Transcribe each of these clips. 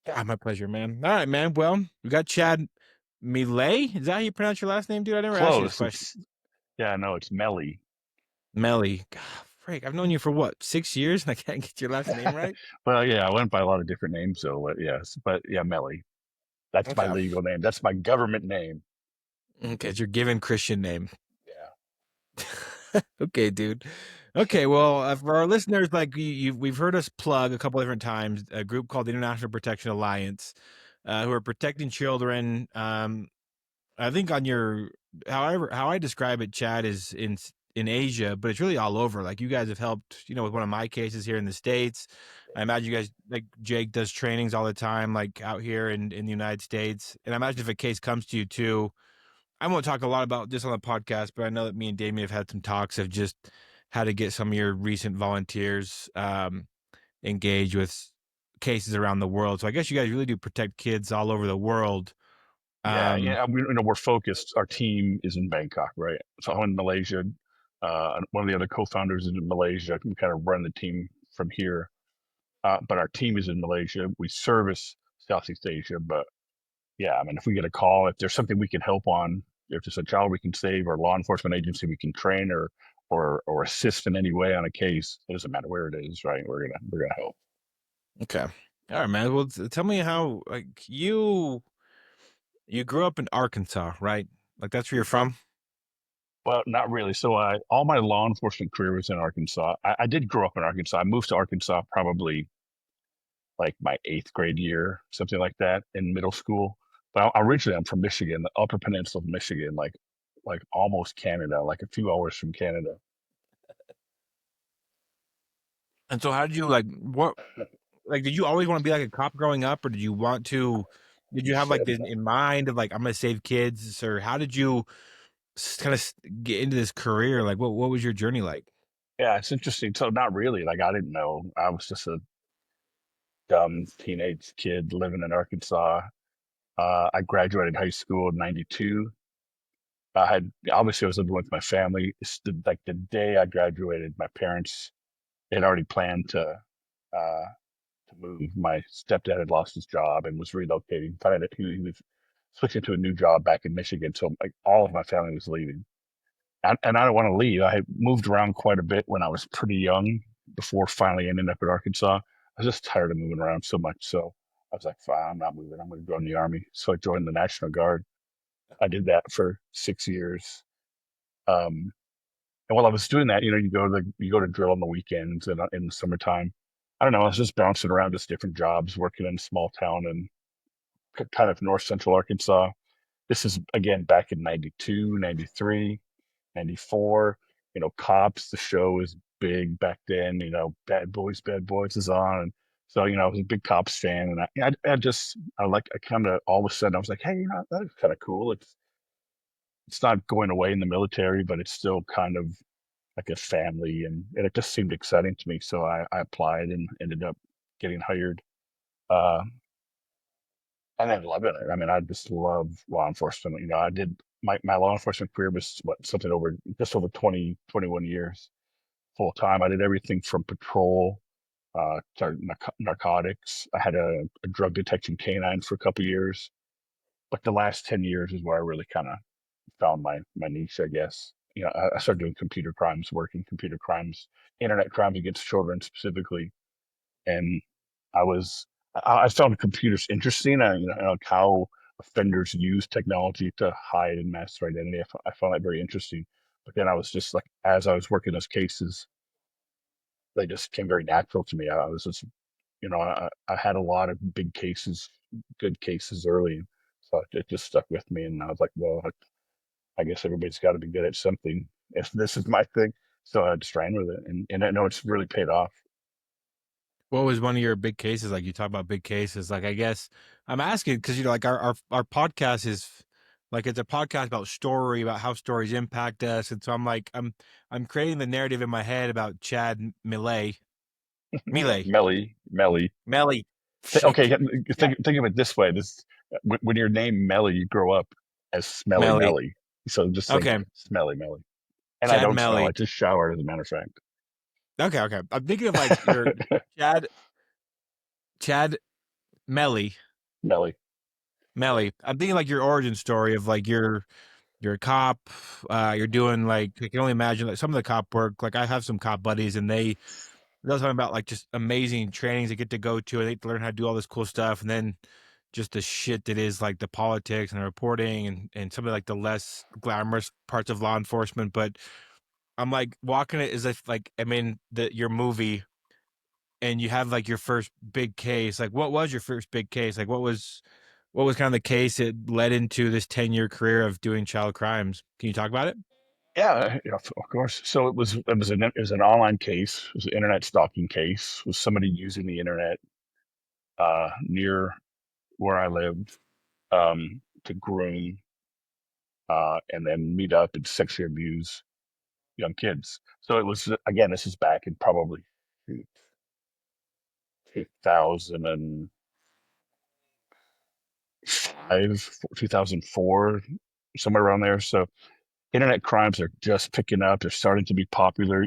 Yeah, my pleasure, man. All right, man. Well, we got Chad Meli. Is that how you pronounce your last name, dude? I never asked you this Close. question. Yeah, no, it's Meli. Meli. God, Frank, I've known you for what, 6 years, and I can't get your last name right. Well, yeah, I went by a lot of different names, so yes, but yeah, Meli. That's my Okay, legal name. That's my government name. okay, it's your given Christian name. Yeah. Okay, dude. Okay, well, for our listeners, like we've heard us plug a couple different times a group called the International Protection Alliance, who are protecting children. I think on your, however, how I describe it, Chad, is in Asia, but it's really all over. Like you guys have helped, with one of my cases here in the States. I imagine you guys, like Jake does trainings all the time, like out here in the United States. And I imagine if a case comes to you too, I won't talk a lot about this on the podcast, but I know that me and Damien have had some talks of just how to get some of your recent volunteers engaged with cases around the world. So I guess you guys really do protect kids all over the world. Yeah, Um, yeah. We're focused. Our team is in Bangkok, right? So I'm in Malaysia. One of the other co-founders is in Malaysia. We kind of run the team from here, but our team is in Malaysia. We service Southeast Asia, but yeah, I mean, if we get a call, if there's something we can help on, if there's a child we can save, or law enforcement agency we can train or assist in any way on a case, it doesn't matter where it is, right? We're gonna help. okay. All right, man. Well, tell me how, like, you grew up in Arkansas, right? Like that's where you're from. Well, not really. So I all my law enforcement career was in Arkansas. I did grow up in Arkansas. I moved to Arkansas probably like my eighth grade year, something like that, in middle school. But originally I'm from Michigan, the Upper Peninsula of Michigan, like almost Canada, like a few hours from Canada. And so, how did you like what? Like, did you always want to be like a cop growing up, or did you want to? Did you have like Shit. this in mind of like I'm gonna save kids, or how did you kind of get into this career? Like, what was your journey like? Yeah, it's interesting. So not really. Like I didn't know. I was just a dumb teenage kid living in Arkansas. I graduated high school in '92. I had obviously I was living with my family. Like the day I graduated, my parents had already planned to move. My stepdad had lost his job and was relocating. Found out he was switching to a new job back in Michigan. So like all of my family was leaving. And I don't want to leave. I had moved around quite a bit when I was pretty young before finally ending up in Arkansas. I was just tired of moving around so much. So I was like, fine, I'm not moving. I'm going to join the Army. So I joined the National Guard. I did that for 6 years. Um, and while I was doing that, you go to drill on the weekends and in the summertime. I don't know. I was just bouncing around just different jobs, working in a small town and kind of north central Arkansas. This is again back in '92, '93. 94. Cops, the show was big back then. Bad Boys is on. And so, I was a big Cops fan. And I kind of, all of a sudden, I was like, hey, that's kind of cool. It's not going away in the military, but it's still kind of like a family. And it just seemed exciting to me. So I applied and ended up getting hired. Uh, and then loving it. I mean, I just love law enforcement. I did my law enforcement career was something over just over 20 21 years full time. I did everything from patrol to narcotics. I had a drug detection canine for a couple of years, but the last 10 years is where I really kind of found my niche, I guess. I started doing computer crimes, working computer crimes, internet crimes against children specifically, and I was I found computers interesting. Like how offenders use technology to hide and mask their identity. I found that very interesting. But then I was just like, as I was working those cases, they just came very natural to me. I was just, I had a lot of big cases, good cases early, so it just stuck with me. And I was like, well, I guess everybody's got to be good at something if this is my thing. So I just ran with it, and I know it's really paid off. What was one of your big cases? Like you talk about big cases. Like I guess I'm asking because like our podcast is like it's a podcast about story, about how stories impact us, and so I'm creating the narrative in my head about Chad Millet, Millet, Melly. Melly. Okay, Shit, Chad think of it this way: when your name Melly, you grow up as Smelly Melly. Melly. So just think Okay, Smelly Melly. And I Chad don't smell. I Melly. just showered, as a matter of Okay. I'm thinking of like your fact. Chad Chad Meli. Meli. Meli. I'm thinking like your origin story of like you're a cop. You're doing like I can only imagine like some of the cop work. Like I have some cop buddies, and they're talking about like just amazing trainings they get to go to, and they get to learn how to do all this cool stuff, and then just the shit that is like the politics and the reporting and some of like the less glamorous parts of law enforcement. But I'm like walking it as if like I mean that your movie and you have like your first big case. Like what was your first big case? Like what was kind of the case that led into this 10-year career of doing child crimes? Can you talk about it? Yeah, yeah, of course. So it was an online case. It was an internet stalking case. It was somebody using the internet near where I lived to groom and then meet up and sexually abuse young kids. So it was again. This is back in probably 2005, 2004, somewhere around there. So internet crimes are just picking up. They're starting to be popular.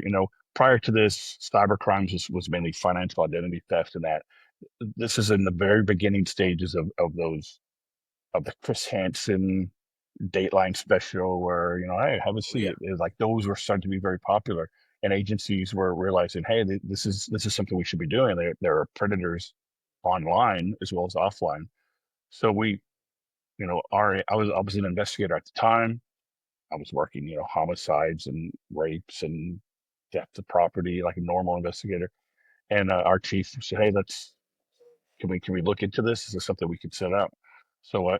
Prior to this, cyber crimes was mainly financial identity theft and that. This is in the very beginning stages of the Chris Hansen Dateline special where, hey, have a Oh, yeah. seat. Like those were starting to be very popular. And agencies were realizing, hey, this is something we should be doing. There are predators online as well as offline. So I was an investigator at the time. I was working, homicides and rapes and theft of property like a normal investigator. And our chief said, "Hey, can we look into this? Is this something we can set up?" So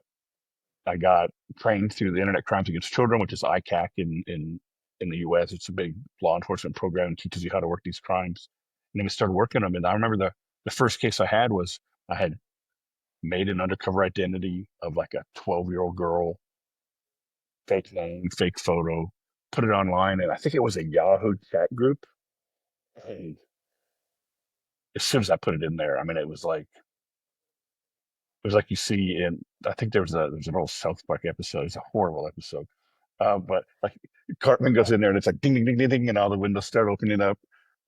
I got trained through the Internet Crimes Against Children, which is ICAC in the U.S. It's a big law enforcement program and teaches you how to work these crimes. And then we started working them. And I remember the first case I had was I had made an undercover identity of like a 12-year-old girl, fake name, fake photo, put it online, and I think it was a Yahoo chat group. And as soon as I put it in there, I mean, it was like you see in I think there's an old South Park episode. It's a horrible episode, but like Cartman goes in there and it's like ding ding ding ding ding, and all the windows start opening up.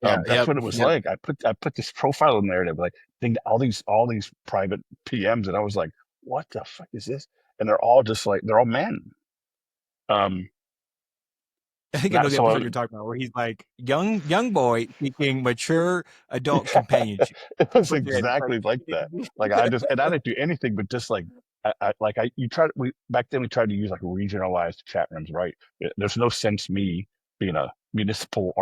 Yeah, That's yep, what it was yep. like. I put this profile in there and it was like ding, all these private PMs, and I was like, what the fuck is this? And they're all men. Um, I think I know not the so episode you're talking about where he's like young boy seeking mature adult companionship. it was Puts it in. It's like exactly like that. Like I didn't do anything but just like you tried we back then we tried to use like regionalized chat rooms, right? There's no sense me being a municipal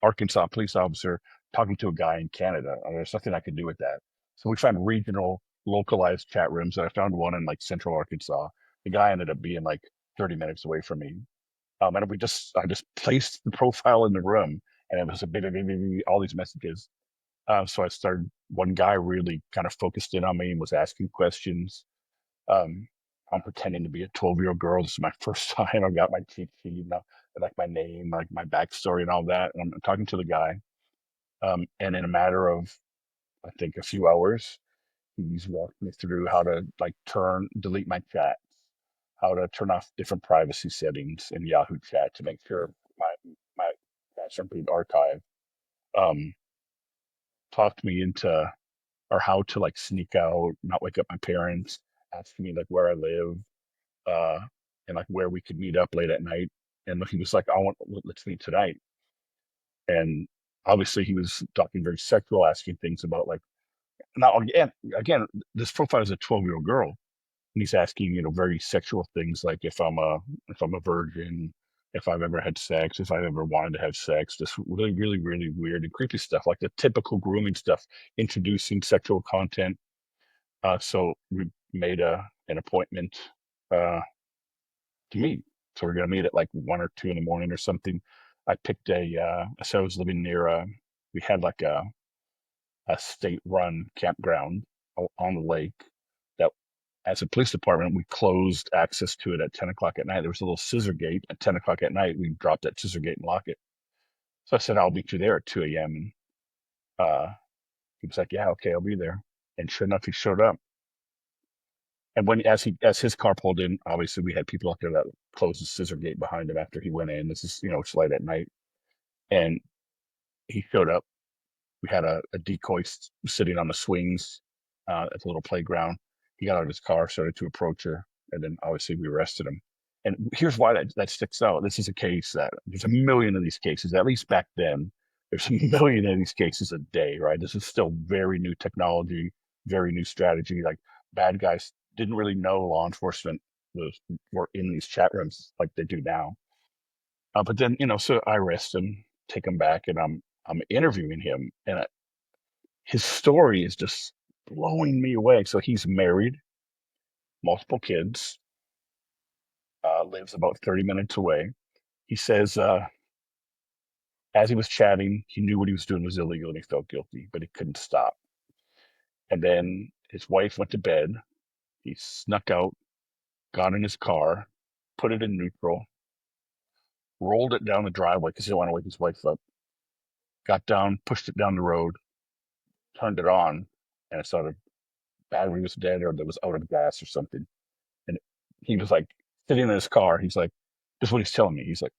Arkansas police officer talking to a guy in Canada. I mean, there's nothing I could do with that. So we found regional, localized chat rooms, and I found one in like Central Arkansas. The guy ended up being like 30 minutes away from me. And I just placed the profile in the room, and it was a bit of all these messages. So I started. One guy really kind of focused in on me and was asking questions. Um, I'm pretending to be a 12-year-old girl. This is my first time. I've got my cheat sheet, like my name, like my backstory, and all that. And I'm talking to the guy. And in a matter of, I think, a few hours, he's walked me through how to like delete my chats, how to turn off different privacy settings in Yahoo Chat to make sure my chats are being archived. Um, Talked me into or how to like sneak out, not wake up my parents, asking me like where I live, uh, and like where we could meet up late at night. And he was like, let's meet tonight. And obviously he was talking very sexual, asking things about like, now again, this profile is a 12-year-old girl. And he's asking, very sexual things like if I'm a virgin, if I've ever had sex, if I've ever wanted to have sex, just really, really, really weird and creepy stuff, like the typical grooming stuff, introducing sexual content. So we made an appointment uh, to meet. So we're gonna meet at like 1 or 2 in the morning or something. I picked so I was living near we had like a state-run campground on the lake that, as a police department, we closed access to it at 10 o'clock at night. There was a little scissor gate at 10 o'clock at night. We dropped that scissor gate and lock it. So I said, I'll meet you there at 2 a.m. And he was like, yeah, okay, I'll be there. And sure enough, he showed up. And as his car pulled in, obviously we had people out there that closed the scissor gate behind him after he went in. This is, it's late at night. And he showed up. We had a decoy sitting on the swings. at the little playground. He got out of his car, started to approach her, and then obviously we arrested him. And here's why that sticks out. This is a case that there's a million of these cases, at least back then. There's a million of these cases a day, right? This is still very new technology, very new strategy. Like bad guys didn't really know law enforcement was were in these chat rooms like they do now. But then, so I arrest him, take him back, and I'm interviewing him, and his story is just blowing me away. So he's married, multiple kids, lives about 30 minutes away. He says, as he was chatting, he knew what he was doing was illegal and he felt guilty, but he couldn't stop. And then his wife went to bed. He snuck out, got in his car, put it in neutral, rolled it down the driveway because he didn't want to wake his wife up, got down, pushed it down the road, turned it on, and it started battery was dead or there was out of gas or something. And he was like sitting in his car. He's like, this is what he's telling me. He's like,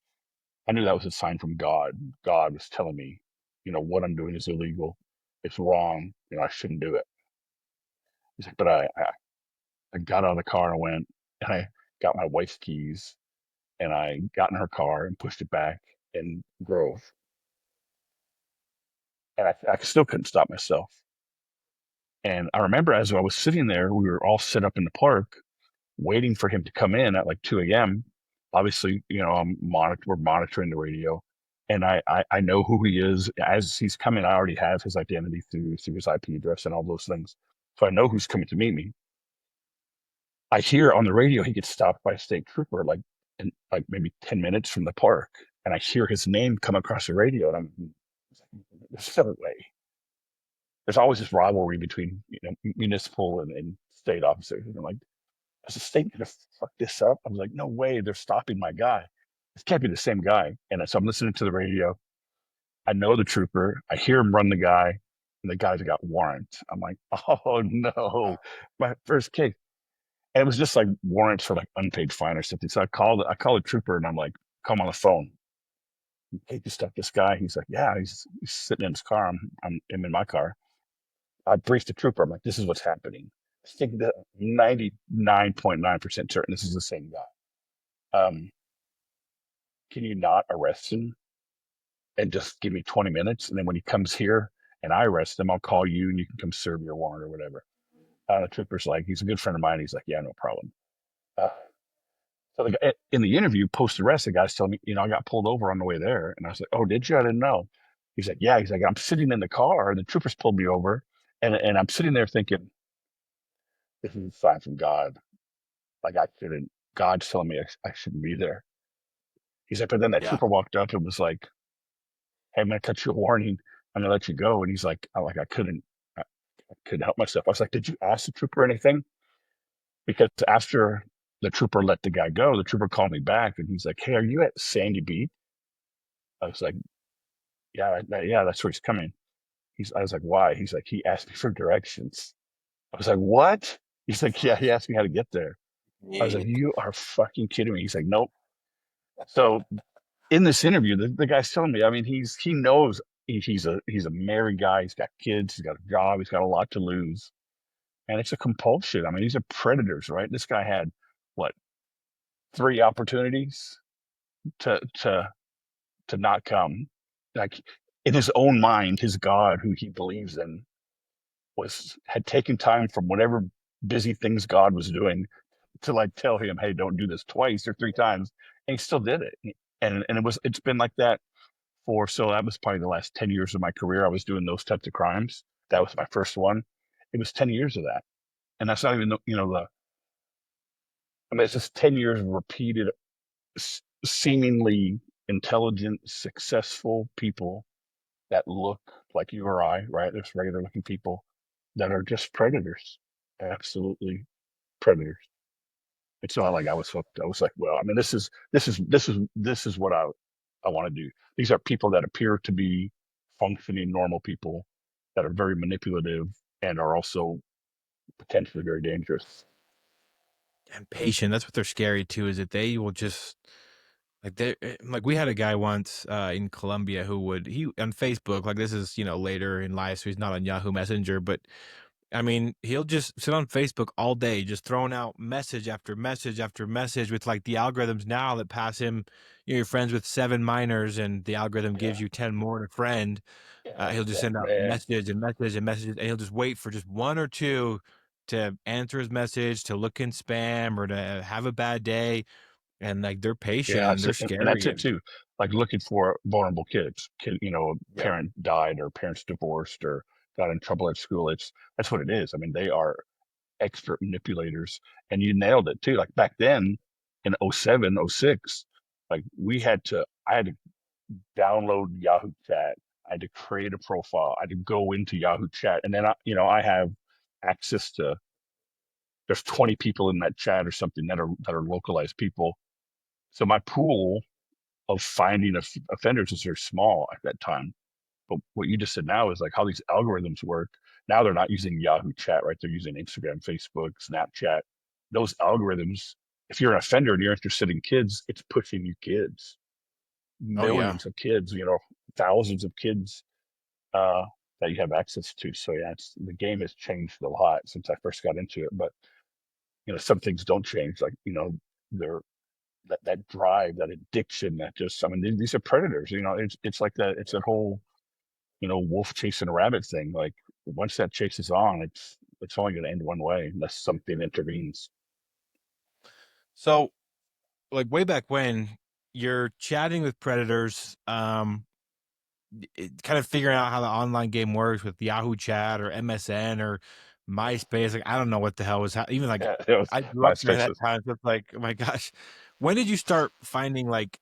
I knew that was a sign from God. God was telling me, what I'm doing is illegal. It's wrong. I shouldn't do it. He's like, but I got out of the car and went and I got my wife's keys and I got in her car and pushed it back and drove. And I still couldn't stop myself. And I remember as I was sitting there, we were all set up in the park waiting for him to come in at like 2 a.m. Obviously, we're monitoring the radio, and I know who he is as he's coming. I already have his identity through his IP address and all those things, so I know who's coming to meet me. I hear on the radio he gets stopped by a state trooper like in like maybe 10 minutes from the park, and I hear his name come across the radio, and there's no way. There's always this rivalry between municipal and state officers, and I'm like, is the state going to fuck this up? I was like, no way, they're stopping my guy. This can't be the same guy. And so I'm listening to the radio. I know the trooper. I hear him run the guy, and the guy's got warrants. I'm like, oh no, my first case. And it was just like warrants for like unpaid fine or something. So I call the trooper, and I'm like, call him on the phone. Hey, you stuck this guy? He's like, yeah, he's sitting in his car. I'm in my car. I briefed the trooper. I'm like, this is what's happening. I think that 99.9% certain this is the same guy. Can you not arrest him and just give me 20 minutes? And then when he comes here and I arrest him, I'll call you and you can come serve your warrant or whatever. The trooper's like, he's a good friend of mine. He's like, yeah, no problem. Uh, so in the interview post arrest, the guy's telling me, I got pulled over on the way there. And I was like, oh, did you? I didn't know. He's like, yeah. He's like, I'm sitting in the car. And the troopers pulled me over. And I'm sitting there thinking, this is a sign from God. Like I shouldn't, God's telling me I shouldn't be there. He's like, but then that Yeah. trooper walked up and was like, hey, I'm gonna cut you a warning. I'm gonna let you go. And he's like, I couldn't help myself. I was like, did you ask the trooper anything? Because after the trooper let the guy go, the trooper called me back and he's like, hey, are you at Sandy Beach? I was like, yeah, that's where he's coming. I was like, why? He's like, he asked me for directions. I was like, what? He's like, yeah, he asked me how to get there. I was like, you are fucking kidding me. He's like, nope. So in this interview, the guy's telling me, I mean, he knows he's a married guy, he's got kids, he's got a job, he's got a lot to lose, and it's a compulsion. I mean, these are predators, right? This guy had what 3 opportunities to not come, like in his own mind, his God, who he believes in, had taken time from whatever busy things God was doing to like tell him, hey, don't do this twice or 3 times, and he still did it, and it's been like that so that was probably the last 10 years of my career. I was doing those types of crimes. That was my first one. It was 10 years of that. And that's not even, I mean, it's just 10 years of repeated, seemingly intelligent, successful people that look like you or I, right? There's regular looking people that are just predators, absolutely predators. It's not like I was hooked. I was like, well, I mean, this is what I want to do. These are people that appear to be functioning normal people that are very manipulative and are also potentially very dangerous. And patient. That's what they're scary too, is that they will just like we had a guy once in Colombia who would he on Facebook, like this is later in life, so he's not on Yahoo Messenger, but I mean, he'll just sit on Facebook all day, just throwing out message after message after message with like the algorithms now that pass him. You're friends with 7 minors, and the algorithm Yeah, gives you 10 more to friend. yeah, He'll just yeah, send out man. messages and messages and messages, and he'll just wait for just one or two to answer his message, to look in spam, or to have a bad day. And like they're patient Yeah, and that's they're it, and that's scary. it And too. Like looking for vulnerable kids. yep. Parent died or parents divorced or got in trouble at school. That's what it is. I mean, they are expert manipulators, and you nailed it too. Like back then in '07, '06, like I had to download Yahoo Chat. I had to create a profile. I had to go into Yahoo Chat, and then I have access to. There's 20 people in that chat or something that are localized people. So my pool of finding offenders is very small at that time. But what you just said now is like how these algorithms work. Now they're not using Yahoo Chat, right? They're using Instagram, Facebook, Snapchat. Those algorithms, if you're an offender and you're interested in kids, it's pushing you kids, Oh yeah. millions of kids, thousands of kids uh, that you have access to. So yeah, the game has changed a lot since I first got into it. But some things don't change. Like they're that drive, that addiction, that just I mean these are predators. It's like that. It's that whole wolf chasing a rabbit thing. Like once that chase is on, it's only going to end one way unless something intervenes. So like way back when you're chatting with predators, kind of figuring out how the online game works with Yahoo Chat or MSN or MySpace. Like I don't know what the hell was even like Yeah, it was I grew up during MySpace. that time. So it's like, oh my gosh, when did you start finding like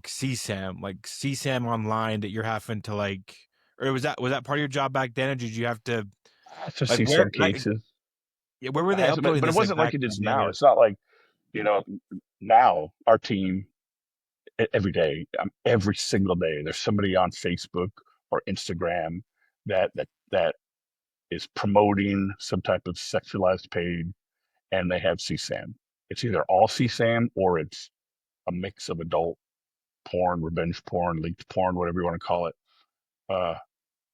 CSAM, like CSAM online that you're having to like, or was that part of your job back then, or did you have to I have to like see where some cases. yeah, where were I they had some, uploading but it this like wasn't like back it in the is day? now. Or It's not like you know now our team every day, every single day, there's somebody on Facebook or Instagram that is promoting some type of sexualized page, and they have CSAM. It's either all CSAM or it's a mix of adult porn, revenge porn, leaked porn, whatever you want to call it, uh,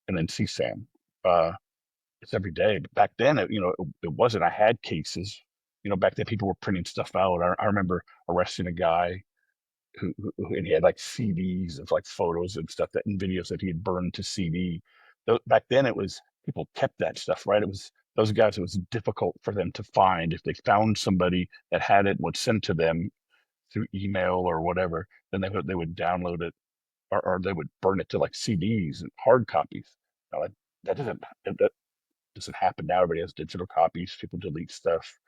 and then CSAM. Uh, it's every day. But back then, it wasn't. I had cases. Back then people were printing stuff out. I remember arresting a guy and he had like CDs of like photos and stuff and videos that he had burned to CD. Back then, it was people kept that stuff, right? It was those guys. It was difficult for them to find. If they found somebody that had it, would send to them through email or whatever, then they would download it or they would burn it to like CDs and hard copies. Now, that doesn't happen now. Everybody has digital copies. People delete stuff.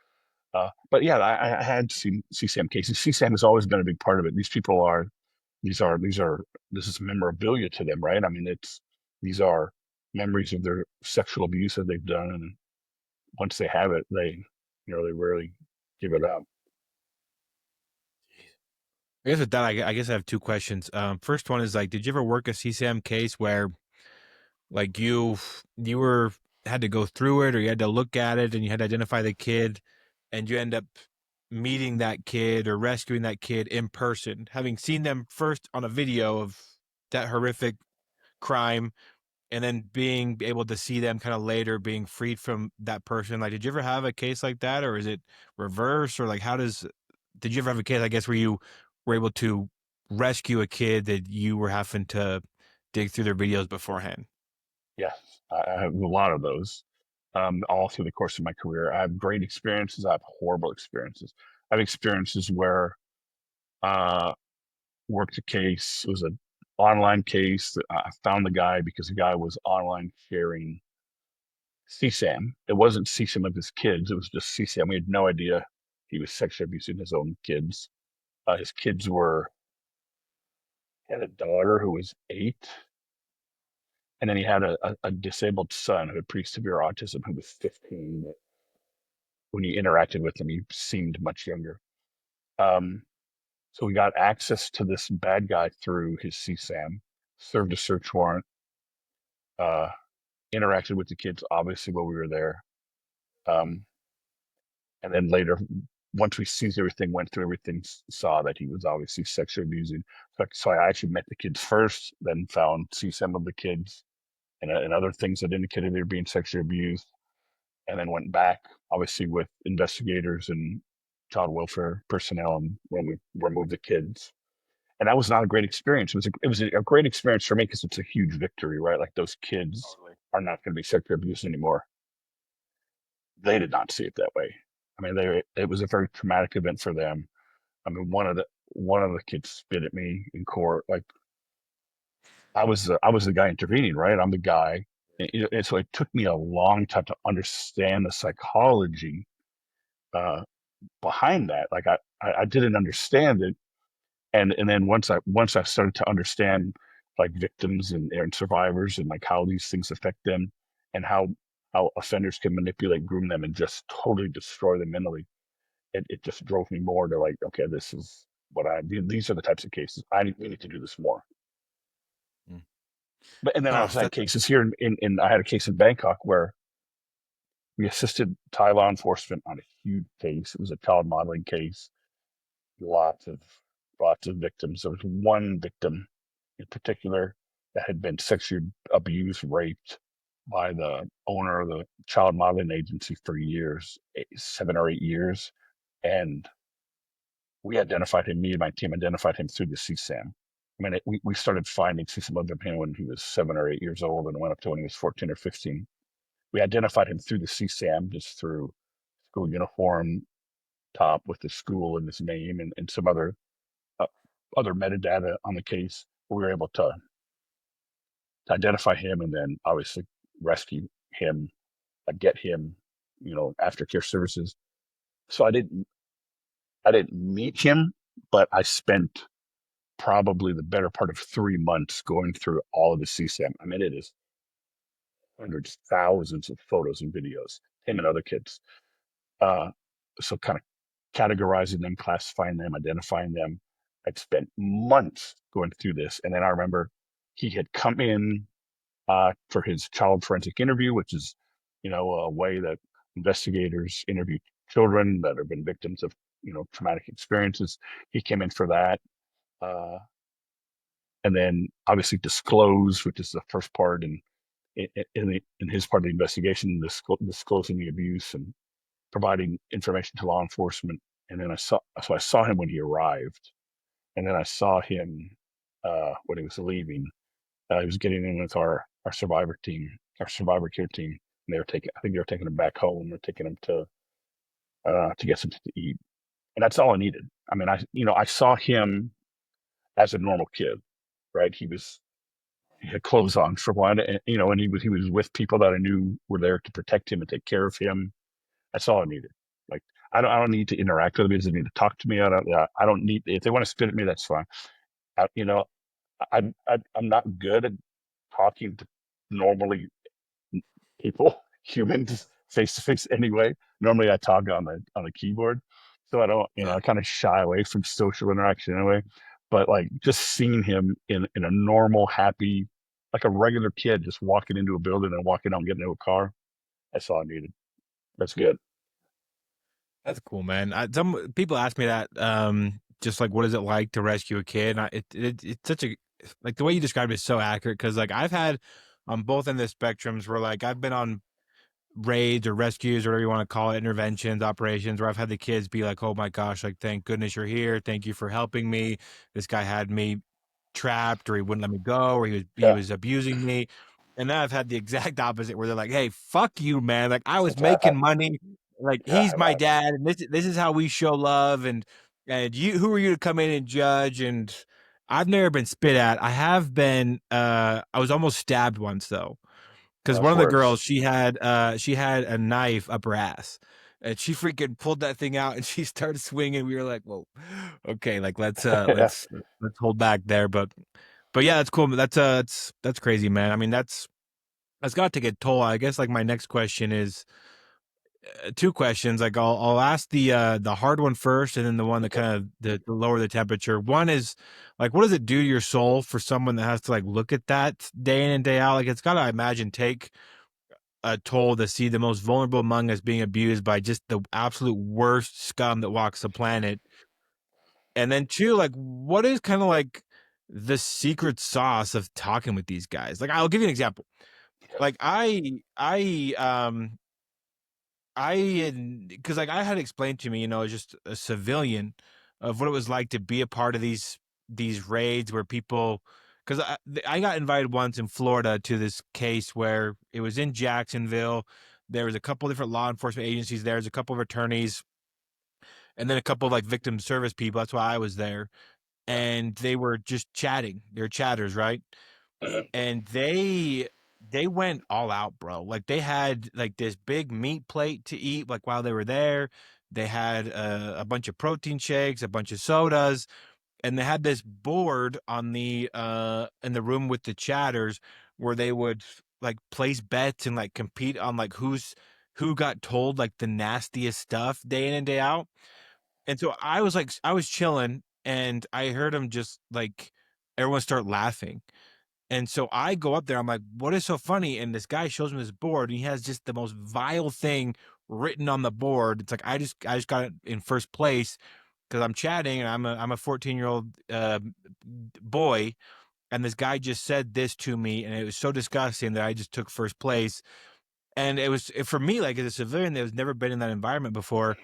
But yeah, I had seen CSAM cases. CSAM has always been a big part of it. This is memorabilia to them, right? I mean, these are memories of their sexual abuse that they've done, and once they have it, they rarely give it up. I guess with that, I guess I have two questions. First one is like, did you ever work a CSAM case where like you were had to go through it, or you had to look at it and you had to identify the kid, and you end up meeting that kid or rescuing that kid in person, having seen them first on a video of that horrific crime, and then being able to see them kind of later being freed from that person? Like, did you ever have a case like that, or is it reverse, or like how does did you ever have a case, I guess, where you were able to rescue a kid that you were having to dig through their videos beforehand? Yes, I have a lot of those. All through the course of my career, I have great experiences. I have horrible experiences. I have experiences where uh, worked a case. It was an online case. I found the guy because the guy was online sharing CSAM. It wasn't CSAM of his kids. It was just CSAM. We had no idea he was sexually abusing his own kids. His kids he had a daughter who was 8, and then he had a disabled son who had pretty severe autism who was 15. But when you interacted with him, he seemed much younger. Um, so we got access to this bad guy through his CSAM, served a search warrant, uh, interacted with the kids obviously while we were there. Um, and then later, once we seized everything, went through everything, saw that he was obviously sexually abusing. So I actually met the kids first, then found see some of the kids and other things that indicated they were being sexually abused. and then went back, obviously with investigators and child welfare personnel, and when we removed the kids. And that was not a great experience. It was a great experience for me because it's a huge victory, right? Like those kids Totally. are not going to be sexually abused anymore. They did not see it that way. I mean, it was a very traumatic event for them. I mean, one of the kids spit at me in court. Like I was the guy intervening, right? I'm the guy, and so it took me a long time to understand the psychology uh, behind that. Like I didn't understand it, and then once I started to understand like victims and survivors and like how these things affect them and how offenders can manipulate, groom them, and just totally destroy them mentally. It just drove me more to like, okay, this is what these are the types of cases we need to do this more. Mm. But and then I Oh, also had cases here in I had a case in Bangkok where we assisted Thai law enforcement on a huge case. It was a child modeling case. Lots of lots of victims. There was one victim in particular that had been sexually abused, raped by the owner of the child modeling agency for years, 7 or 8 years, and me and my team identified him through the CSAM. I mean, we started finding CSAM of him when he was 7 or 8 years old and went up to when he was 14 or 15. We identified him through the CSAM, just through school uniform, top with the school and his name and some uh, other metadata on the case. We were able to identify him and then obviously rescue him, get him, aftercare services. So I didn't meet him, but I spent probably the better part of 3 months going through all of the CSAM. I mean, it is hundreds, thousands of photos and videos, him and other kids. Uh, so kind of categorizing them, classifying them, identifying them. I'd spent months going through this. And then I remember he had come in for his child forensic interview, which is, a way that investigators interview children that have been victims of, traumatic experiences. He came in for that. Uh, and then obviously disclose, which is the first part, and in his part of the investigation, disclosing the abuse and providing information to law enforcement. And then I saw him when he arrived, and then I saw him when he was leaving. He was getting in with our survivor team, our survivor care team, and I think they were taking him back home. They're taking him to get something to eat, and that's all I needed. I mean, I saw him as a normal kid, right? He had clothes on for one, and he was with people that I knew were there to protect him and take care of him. That's all I needed. Like I don't need to interact with them. They doesn't need to talk to me. I don't need if they want to spit at me. That's fine. I, you know, I'm not good at talking to normally people, humans, face to face anyway. Normally I talk on the keyboard. So I don't, yeah. I kind of shy away from social interaction anyway. But like just seeing him in a normal, happy, like a regular kid just walking into a building and walking out and getting into a car, that's all I needed. That's good. That's cool, man. Some people ask me that, just like, what is it like to rescue a kid? And it's such a like the way you described it is so accurate because like I've had on both end of the spectrums where like I've been on raids or rescues or whatever you want to call it, interventions, operations, where I've had the kids be like, "Oh my gosh, like thank goodness you're here. Thank you for helping me. This guy had me trapped or he wouldn't let me go or he Yeah. was abusing me." And now I've had the exact opposite where they're like, "Hey, fuck you, man. Like I was That's I, making money. Like yeah, he's my dad and this is how we show love and you who are you to come in and judge?" And I've never been spit at. I have been I was almost stabbed once though because one that's of the worse. girls she had a knife up her ass and she freaking pulled that thing out and she started swinging. We were like, whoa, okay, like Yeah. let's hold back there. But yeah, that's cool. That's crazy, man. I mean, that's got to take a toll. I guess like my next question is two questions. Like I'll ask the hard one first, and then the one that Okay. kind of the lower the temperature. One is like, what does it do to your soul for someone that has to like look at that day in and day out? Like it's got to, I imagine, take toll to see the most vulnerable among us being abused by just the absolute worst scum that walks the planet. And then two, like what is kind of like the secret sauce of talking with these guys? Like I'll give you an example. Like I because like I had explained to me, as just a civilian, of what it was like to be a part of these raids where people, because I got invited once in Florida to this case where it was in Jacksonville. There was a couple different law enforcement agencies there. There's a couple of attorneys, and then a couple of like victim service people. That's why I was there, Yeah. and they were just chatting. They're chatters, right? And they went all out, bro. Like they had like this big meat plate to eat like while they were there. They had a bunch of protein shakes, a bunch of sodas, and they had this board on the in the room with the chatters where they would like place bets and like compete on like who got told like the nastiest stuff day in and day out. And so I was chilling and I heard them just like everyone start laughing. And so I go up there. I'm like, "What is so funny?" And this guy shows me this board, and he has just the most vile thing written on the board. It's like I just got it in first place because I'm chatting, and I'm a 14-year-old boy, and this guy just said this to me, and it was so disgusting that I just took first place. And for me, like as a civilian that has never been in that environment before,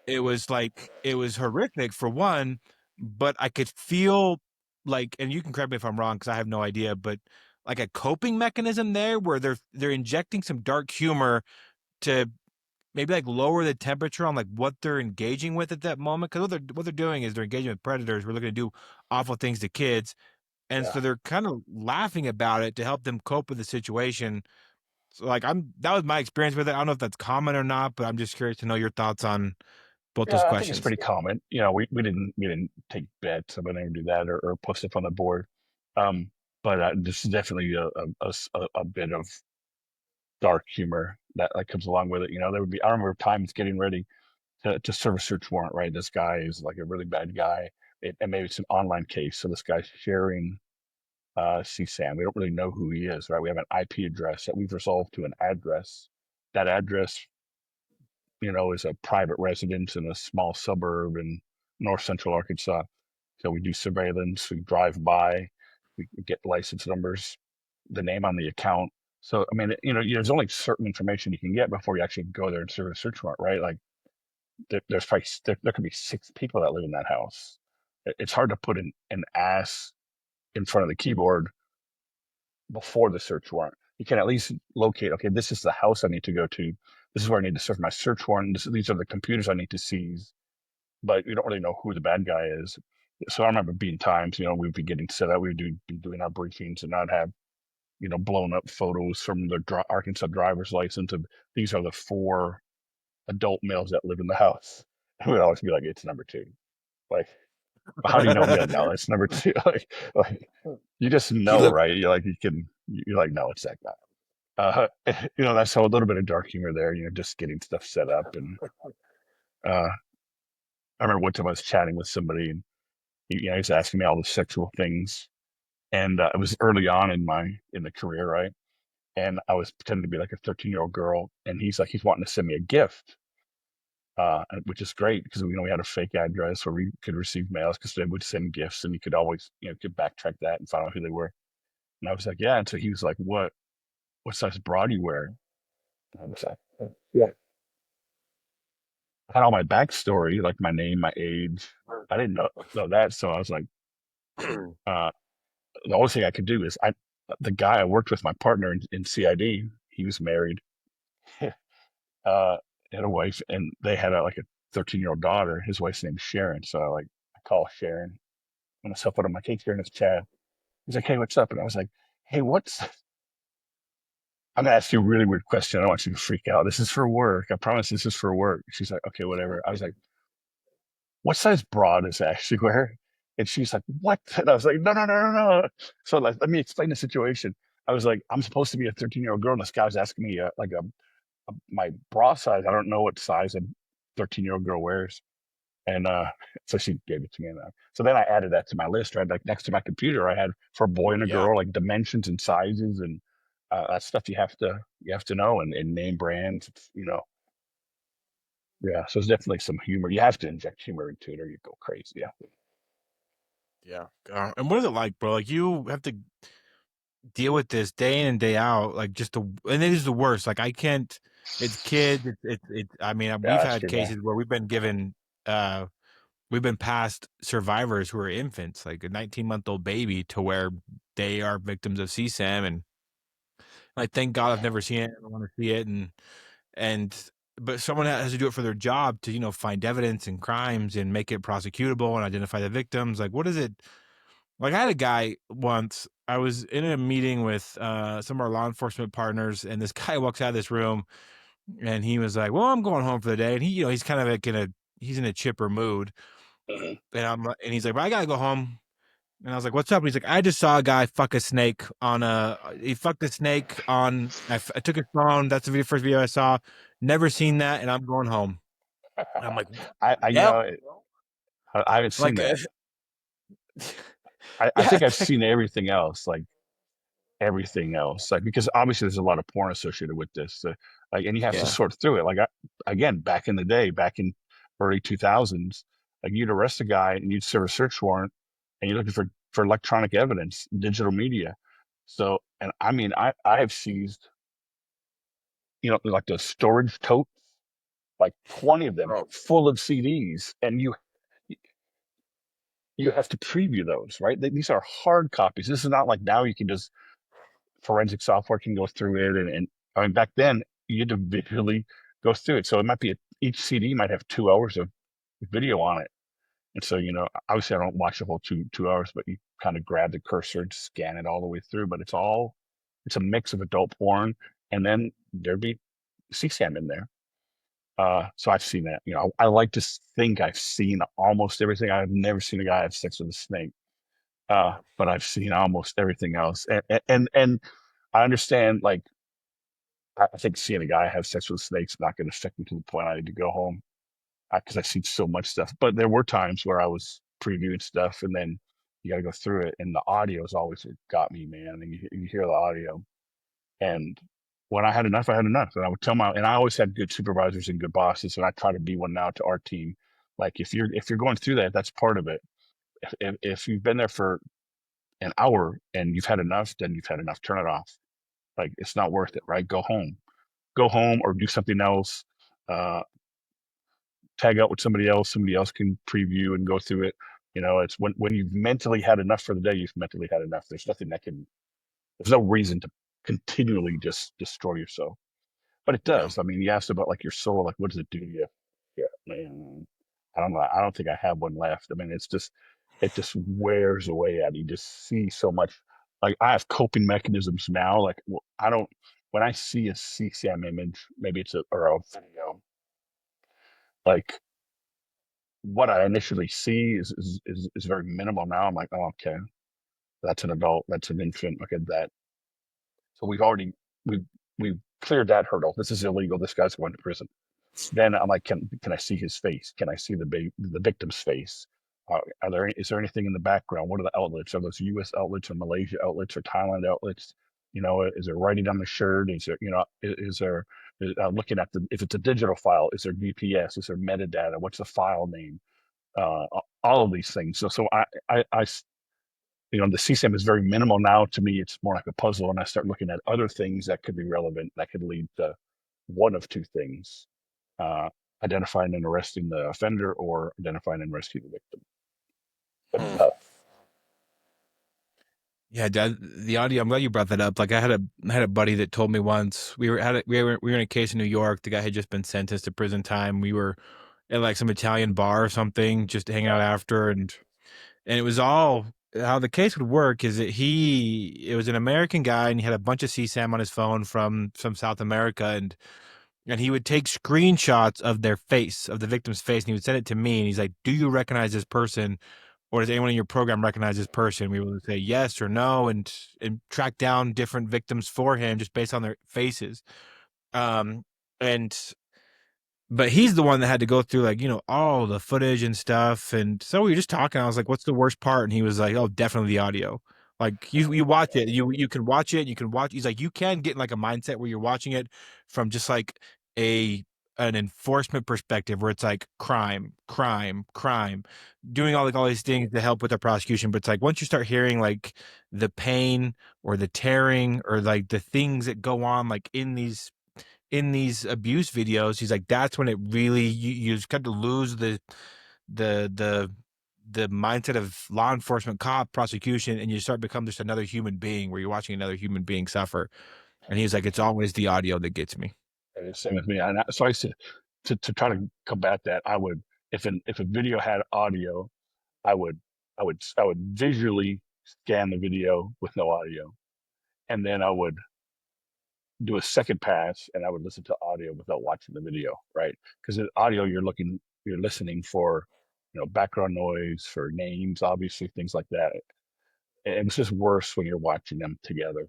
it was like it was horrific for one, but I could feel like, and you can correct me if I'm wrong because I have no idea, but like a coping mechanism there where they're injecting some dark humor to maybe like lower the temperature on like what they're engaging with at that moment. Because what they're doing is they're engaging with predators. We're looking to do awful things to kids, and Yeah. so they're kind of laughing about it to help them cope with the situation. So like that was my experience with it. I don't know if that's common or not, but I'm just curious to know your thoughts on both those Yeah, I think it's questions. pretty common. We didn't take bets. I wouldn't do that or post it on the board. Um, but this is definitely a bit of dark humor that comes along with it. There would be, I remember times getting ready to serve a search warrant, right? This guy is like a really bad guy. And maybe it's an online case. So this guy's sharing CSAM. We don't really know who he is, right? We have an IP address that we've resolved to an address. That address, is a private residence in a small suburb in north central Arkansas. So we do surveillance, we drive by, we get license numbers, the name on the account. So I mean, there's only certain information you can get before you actually go there and serve a search warrant, right? Like there's probably there could be 6 people that live in that house. It's hard to put an ass in front of the keyboard before the search warrant. You can at least locate, okay, this is the house I need to go to. This is where I need to serve my search warrant. These are the computers I need to seize, but you don't really know who the bad guy is. So I remember being times, we'd be getting set up, we'd be doing our briefings, and I'd have, blown up photos from the Arkansas driver's license of these are the 4 adult males that live in the house. And we'd always be like, it's number 2. Like, how do you know? I'd be like, no, it's number 2. Like you just He know, lived. right? You're like, no, it's that guy. That's a little bit of dark humor there, just getting stuff set up. And uh, I remember one time I was chatting with somebody and he was asking me all the sexual things. And it was early on in the career, right? And I was pretending to be like a 13-year-old girl. And he's wanting to send me a gift, which is great because we had a fake address where we could receive mails because they would send gifts and you could always, could backtrack that and find out who they were. And I was like, yeah. And so he was like, what size bra do you wear? And I was like, yeah. I had all my backstory, like my name, my age. I didn't know that. So I was like, uh, the only thing I could do is the guy I worked with, my partner in CID, he was married, uh, had a wife, and they had like a 13-year-old daughter. His wife's name is Sharon. So I call Sharon on the cell phone. I'm like, hey, Sharon, it's Chad. He's like, hey, what's up? And I was like, hey, I'm gonna ask you a really weird question. I don't want you to freak out. This is for work. I promise this is for work. She's like, okay, whatever. I was like, what size bra does Ashley wear? And she's like, what? And I was like, no, no, no, no, no. So like, let me explain the situation. I was like, I'm supposed to be a 13-year-old girl, and this guy was asking me my bra size. I don't know what size a 13-year-old girl wears. And so she gave it to me. So then I added that to my list, right? Like next to my computer, I had for a boy and a Yeah. girl, like dimensions and sizes and that stuff you have to know and name brands. Yeah. So it's definitely some humor. You have to inject humor into it, or you go crazy. Yeah. Yeah. And what is it like, bro? Like you have to deal with this day in and day out, like and it is the worst. Like I can't. it's kids. I mean, we've Gosh, had good man. cases where uh, we've been past survivors who are infants, like a 19-month-old baby, to where they are victims of CSAM, and like, thank God I've never seen it. I don't want to see it, and but someone has to do it for their job to find evidence and crimes and make it prosecutable and identify the victims. Like, what is it? Like, I had a guy once. I was in a meeting with some of our law enforcement partners, and this guy walks out of this room, and he was like, "Well, I'm going home for the day," and he's kind of like he's in a chipper mood, Mhm. and he's like, "But I gotta go home." And I was like, "What's up?" And he's like, "I just saw a guy fuck a snake on a. He fucked a snake on. I took his phone. That's the first video I saw. Never seen that, and I'm going home." And I'm like, I "Yep, I haven't seen like, that. I yeah, think I've it's like, seen everything else, like everything else, like because obviously there's a lot of porn associated with this, like, and you have to yeah, sort through it. Like again, back in the day, back in early 2000s, like you'd arrest a guy and you'd serve a search warrant, and you're looking for electronic evidence, digital media. So, and I mean, I have seized, like the storage totes, like 20 of them oh, full of CDs, and you have to preview those, right? These are hard copies. This is not like now you can just forensic software can go through it, and I mean back then you had to visually go through it. So it might be each CD might have 2 hours of video on it, and so obviously I don't watch the whole two hours, but you kind of grab the cursor and scan it all the way through. But it's a mix of adult porn, and then there'd be CSAM in there. So I've seen that. I like to think I've seen almost everything. I've never seen a guy have sex with a snake, but I've seen almost everything else. And I understand, like, I think seeing a guy have sex with snakes is not going to affect me to the point I need to go home because I've seen so much stuff. But there were times where I was previewing stuff, and then you got to go through it, and the audio is always what got me, man. And you hear the audio, and when I had enough, I had enough. And I would and I always had good supervisors and good bosses, and I try to be one now to our team. Like if you're going through that, that's part of it. If you've been there for an hour and you've had enough, then you've had enough. Turn it off. Like it's not worth it, right? Go home or do something else. Uh, Tag out with somebody else. Somebody else can preview and go through it. It's when you've mentally had enough for the day, you've mentally had enough. There's no reason to continually just destroy yourself. But it yeah. does. I mean, you asked about like your soul, like what does it do to you? Yeah, man. I don't know. I don't think I have one left. I mean, it just wears away at you. You just see so much. Like I have coping mechanisms now. Like I don't. When I see a CSAM image, maybe it's or a video, like what I initially see is very minimal. Now I'm like, oh, okay, that's an adult, that's an infant. Look at that. So we've we've cleared that hurdle. This is illegal. This guy's going to prison. Then I'm like, can I see his face? Can I see the victim's face? Is there anything in the background? What are the outlets? Are those U.S. outlets or Malaysia outlets or Thailand outlets? Is there writing on the shirt? Is there looking at if it's a digital file? Is there GPS? Is there metadata? What's the file name? All of these things. So the CSAM is very minimal now. To me, it's more like a puzzle, and I start looking at other things that could be relevant that could lead to one of two things: uh, identifying and arresting the offender, or identifying and rescue the victim. But it's Hmm. tough. Yeah, Dad, the audio. I'm glad you brought that up. Like, I had a buddy that told me once we were in a case in New York. The guy had just been sentenced to prison time. We were at like some Italian bar or something, just hanging out Yeah. after, and it was all how the case would work is that it was an American guy, and he had a bunch of CSAM on his phone from South America, and he would take screenshots of their face, of the victim's face, and he would send it to me, and he's like, "Do you recognize this person, or does anyone in your program recognize this person?" We would say yes or no, and track down different victims for him just based on their faces. Um, and but he's the one that had to go through, like, all the footage and stuff. And so we were just talking. I was like, "What's the worst part?" And he was like, "Oh, definitely the audio. Like, you watch it, you can watch it, you can watch." He's like, "You can get in like a mindset where you're watching it from just like a an enforcement perspective, where it's like crime, crime, crime, doing all these things to help with the prosecution. But it's like once you start hearing like the pain or the tearing or like the things that go on like in these in these abuse videos, he's like, that's when it really you just kind of lose the the the mindset of law enforcement, cop, prosecution, and you start become just another human being where you're watching another human being suffer. And he's like, it's always the audio that gets me. Same with me. And so I said to try to combat that, I would if a video had audio, I would I would visually scan the video with no audio, and then I would do a second pass and I would listen to audio without watching the video, right? Because in audio you're listening for background noise, for names, obviously things like that. And it's just worse when you're watching them together,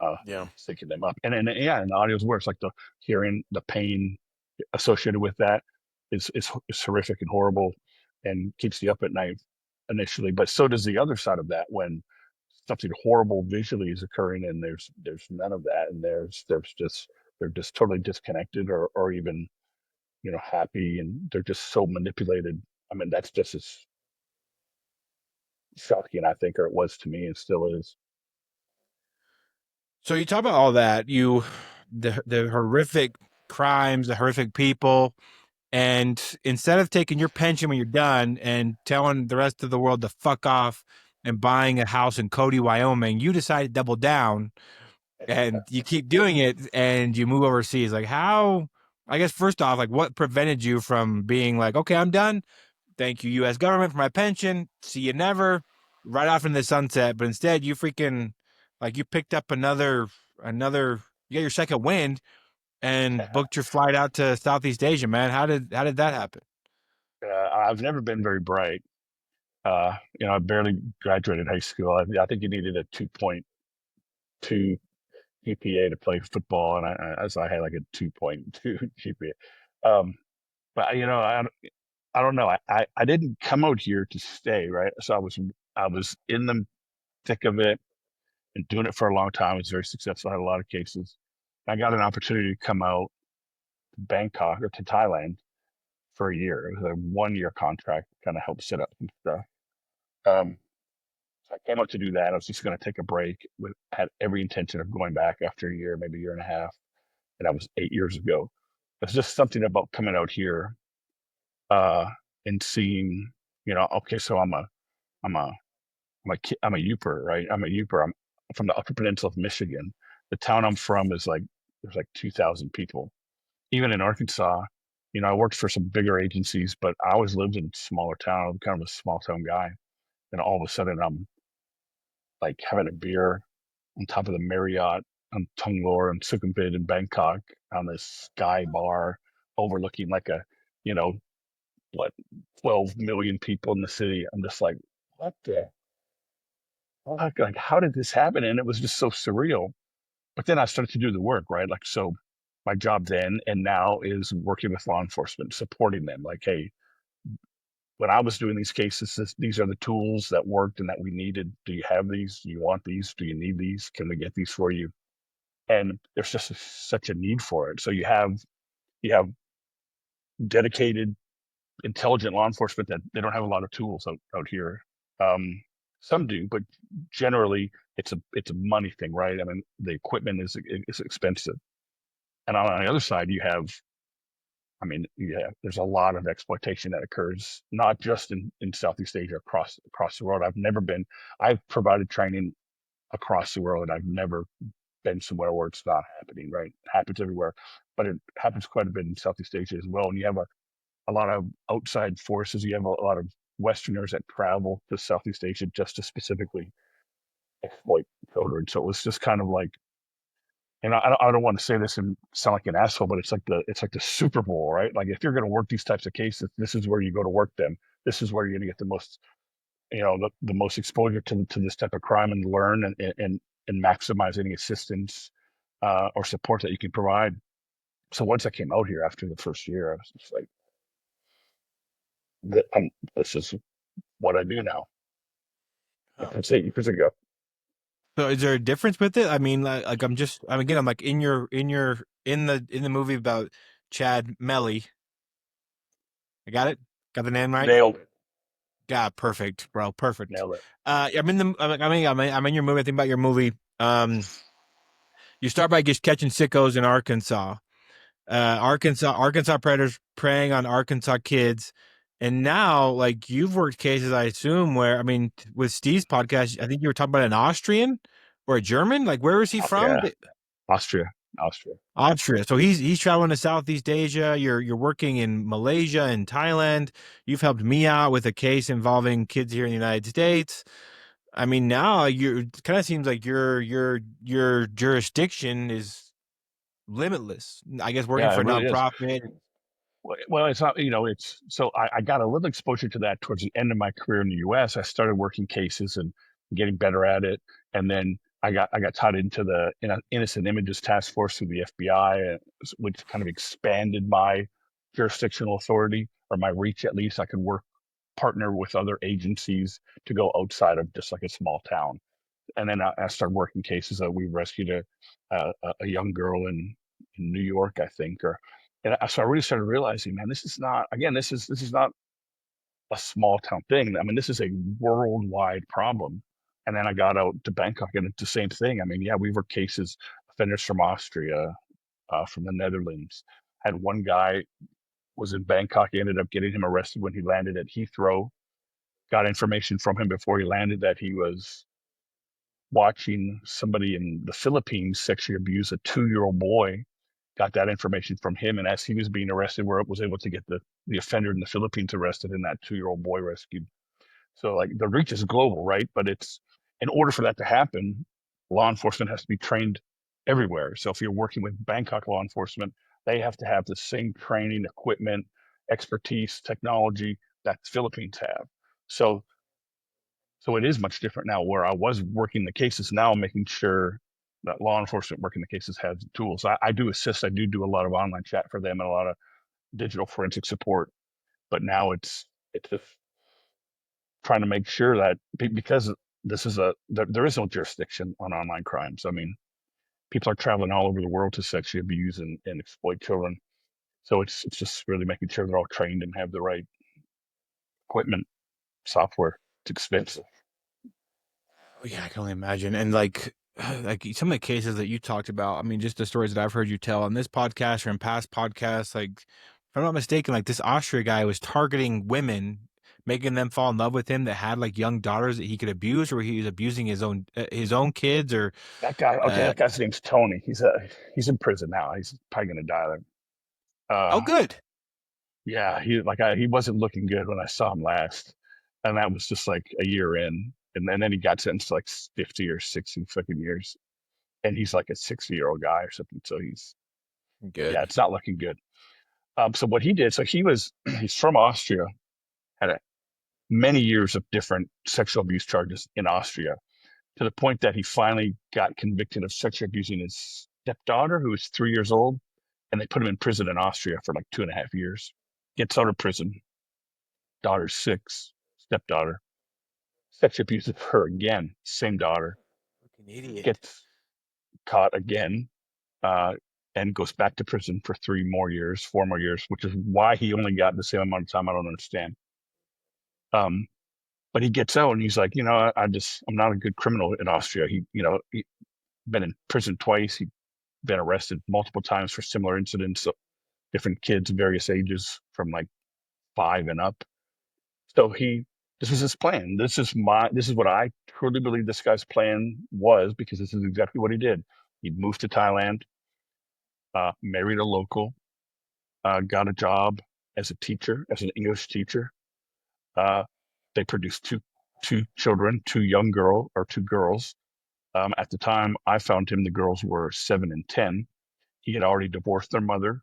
uh, Yeah. syncing them up. And yeah, and the audio is worse. Like the hearing the pain associated with that is horrific and horrible, and keeps you up at night initially. But so does the other side of that when something horrible visually is occurring and there's none of that, and there's just they're just totally disconnected or even happy, and they're just so manipulated. I mean, that's just as shocking, I think, or it was to me, and still is. So you talk about all that, the horrific crimes, the horrific people, and instead of taking your pension when you're done and telling the rest of the world to fuck off and buying a house in Cody, Wyoming, you decide to double down and you keep doing it and you move overseas. Like how? I guess first off, like what prevented you from being like, okay, I'm done. Thank you, U.S. government, for my pension. See you never. Right off into the sunset. But instead, you freaking like you picked up another. You got your second wind and booked your flight out to Southeast Asia, man. How did that happen? I've never been very bright. I barely graduated high school. I think you needed a 2.2 GPA to play football, and as I had like a 2.2 GPA. But I don't know. I didn't come out here to stay, right? So I was in the thick of it and doing it for a long time. I was very successful. I had a lot of cases. I got an opportunity to come out to Bangkok or to Thailand for a year. It was a 1 year contract, kind of help set up some stuff. Um, so I came out to do that. I was just going to take a break. Had every intention of going back after a year, maybe a year and a half. And that was 8 years ago. It's just something about coming out here uh, and seeing, okay, so I'm a I'm a Youper, right? I'm a Youper. I'm from the Upper Peninsula of Michigan. The town I'm from is like there's like 2,000 people. Even in Arkansas, I worked for some bigger agencies, but I always lived in a smaller town. I'm kind of a small town guy. And all of a sudden, I'm like having a beer on top of the Marriott on Tunglor and Sukhumvit in Bangkok on this sky bar overlooking like you know, what, 12 million people in the city. I'm just like, what the fuck? Like, how did this happen? And it was just so surreal. But then I started to do the work, right? Like, so my job then and now is working with law enforcement, supporting them. Like, hey, when I was doing these cases, these are the tools that worked and that we needed. Do you have these? Do you want these? Do you need these? Can we get these for you? And there's just such a need for it. So you have dedicated, intelligent law enforcement that they don't have a lot of tools out here. Um, some do, but generally it's a money thing, right? I mean, the equipment is expensive, and on the other side, you have, I mean, yeah, there's a lot of exploitation that occurs not just in Southeast Asia, across the world. I've provided training across the world, and I've never been somewhere where it's not happening. Right, it happens everywhere, but it happens quite a bit in Southeast Asia as well. And you have a lot of outside forces. You have a lot of Westerners that travel to Southeast Asia just to specifically exploit children. So it was just kind of like, and I don't want to say this and sound like an asshole, but it's like the Super Bowl, right? Like if you're going to work these types of cases, this is where you go to work them. This is where you're going to get the most, the most exposure to this type of crime and learn and maximize any assistance or support that you can provide. So once I came out here after the first year, I was just like, this is what I do now. Oh. That's 8 years ago. So is there a difference with it? I mean, I'm again, I'm like in the movie about Chad Meli. I got it. Got the name right. Nailed it. Yeah, perfect, bro. Perfect. Nailed it. I'm in the. I'm in your movie. I think about your movie. You start by just catching sickos in Arkansas. Arkansas predators preying on Arkansas kids. And now, like you've worked cases, I assume, where I mean, with Steve's podcast, I think you were talking about an Austrian or a German. Like, where is he Oh, from? yeah, Austria, Austria. Austria. So he's traveling to Southeast Asia. You're working in Malaysia and Thailand. You've helped me out with a case involving kids here in the United States. I mean, now you it kind of seems like your jurisdiction is limitless. I guess working Yeah, for it a really is. nonprofit. Well, it's not, it's so I got a little exposure to that towards the end of my career in the US. I started working cases and getting better at it. And then I got tied into the Innocent Images Task Force through the FBI, which kind of expanded my jurisdictional authority or my reach at least. I could partner with other agencies to go outside of just like a small town. And then I started working cases. We rescued a young girl in New York, I think, so I really started realizing, man, this is not again, this is not a small town thing. I mean, this is a worldwide problem. And then I got out to Bangkok, and it's the same thing. I mean, yeah, we were cases offenders from Austria, from the Netherlands. Had one guy was in Bangkok. He ended up getting him arrested when he landed at Heathrow. Got information from him before he landed that he was watching somebody in the Philippines sexually abuse a 2-year-old boy. Got that information from him, and as he was being arrested, was able to get the offender in the Philippines arrested and that 2-year-old boy rescued. So like the reach is global, right? But it's in order for that to happen, law enforcement has to be trained everywhere. So if you're working with Bangkok law enforcement, they have to have the same training, equipment, expertise, technology that the Philippines have. So so it is much different now. Where I was working the cases, now I'm making sure that law enforcement working the cases has the tools. I do assist. I do a lot of online chat for them and a lot of digital forensic support. But now it's just trying to make sure that because this is there is no jurisdiction on online crimes. I mean, people are traveling all over the world to sexually abuse and exploit children. So it's just really making sure they're all trained and have the right equipment, software. It's expensive. Oh, yeah, I can only imagine. And like some of the cases that you talked about, I mean, just the stories that I've heard you tell on this podcast or in past podcasts, like if I'm not mistaken, like this Austria guy was targeting women, making them fall in love with him that had like young daughters that he could abuse, or he was abusing his own kids, or That guy, okay, uh that guy's name's Tony. He's in prison now. He's probably gonna die there. oh, good. Yeah, he wasn't looking good when I saw him last, and that was just like a year in, and then he got sentenced to like 50 or 60 fucking years, and he's like a 60-year-old guy or something. So yeah, Good. it's not looking good. So what he did, so he's from Austria, had many years of different sexual abuse charges in Austria, to the point that he finally got convicted of sexually abusing his stepdaughter, who was 3 years old, and they put him in prison in Austria for like 2.5 years. Gets out of prison, daughter's 6, stepdaughter, sexually abuses her again, same daughter, Fucking idiot. gets caught again, uh, and goes back to prison for 3 more years, 4 more years, which is why he only got the same amount of time. I don't understand. Um, but he gets out and he's like, I'm not a good criminal in Austria. He been in prison twice. He'd been arrested multiple times for similar incidents. So different kids, various ages, from like 5 and up. So this was his plan. This is what I truly believe this guy's plan was, because this is exactly what he did. He moved to Thailand, married a local, got a job as a teacher, as an English teacher. Uh, they produced two children, two girls. At the time I found him, the girls were 7 and 10. He had already divorced their mother,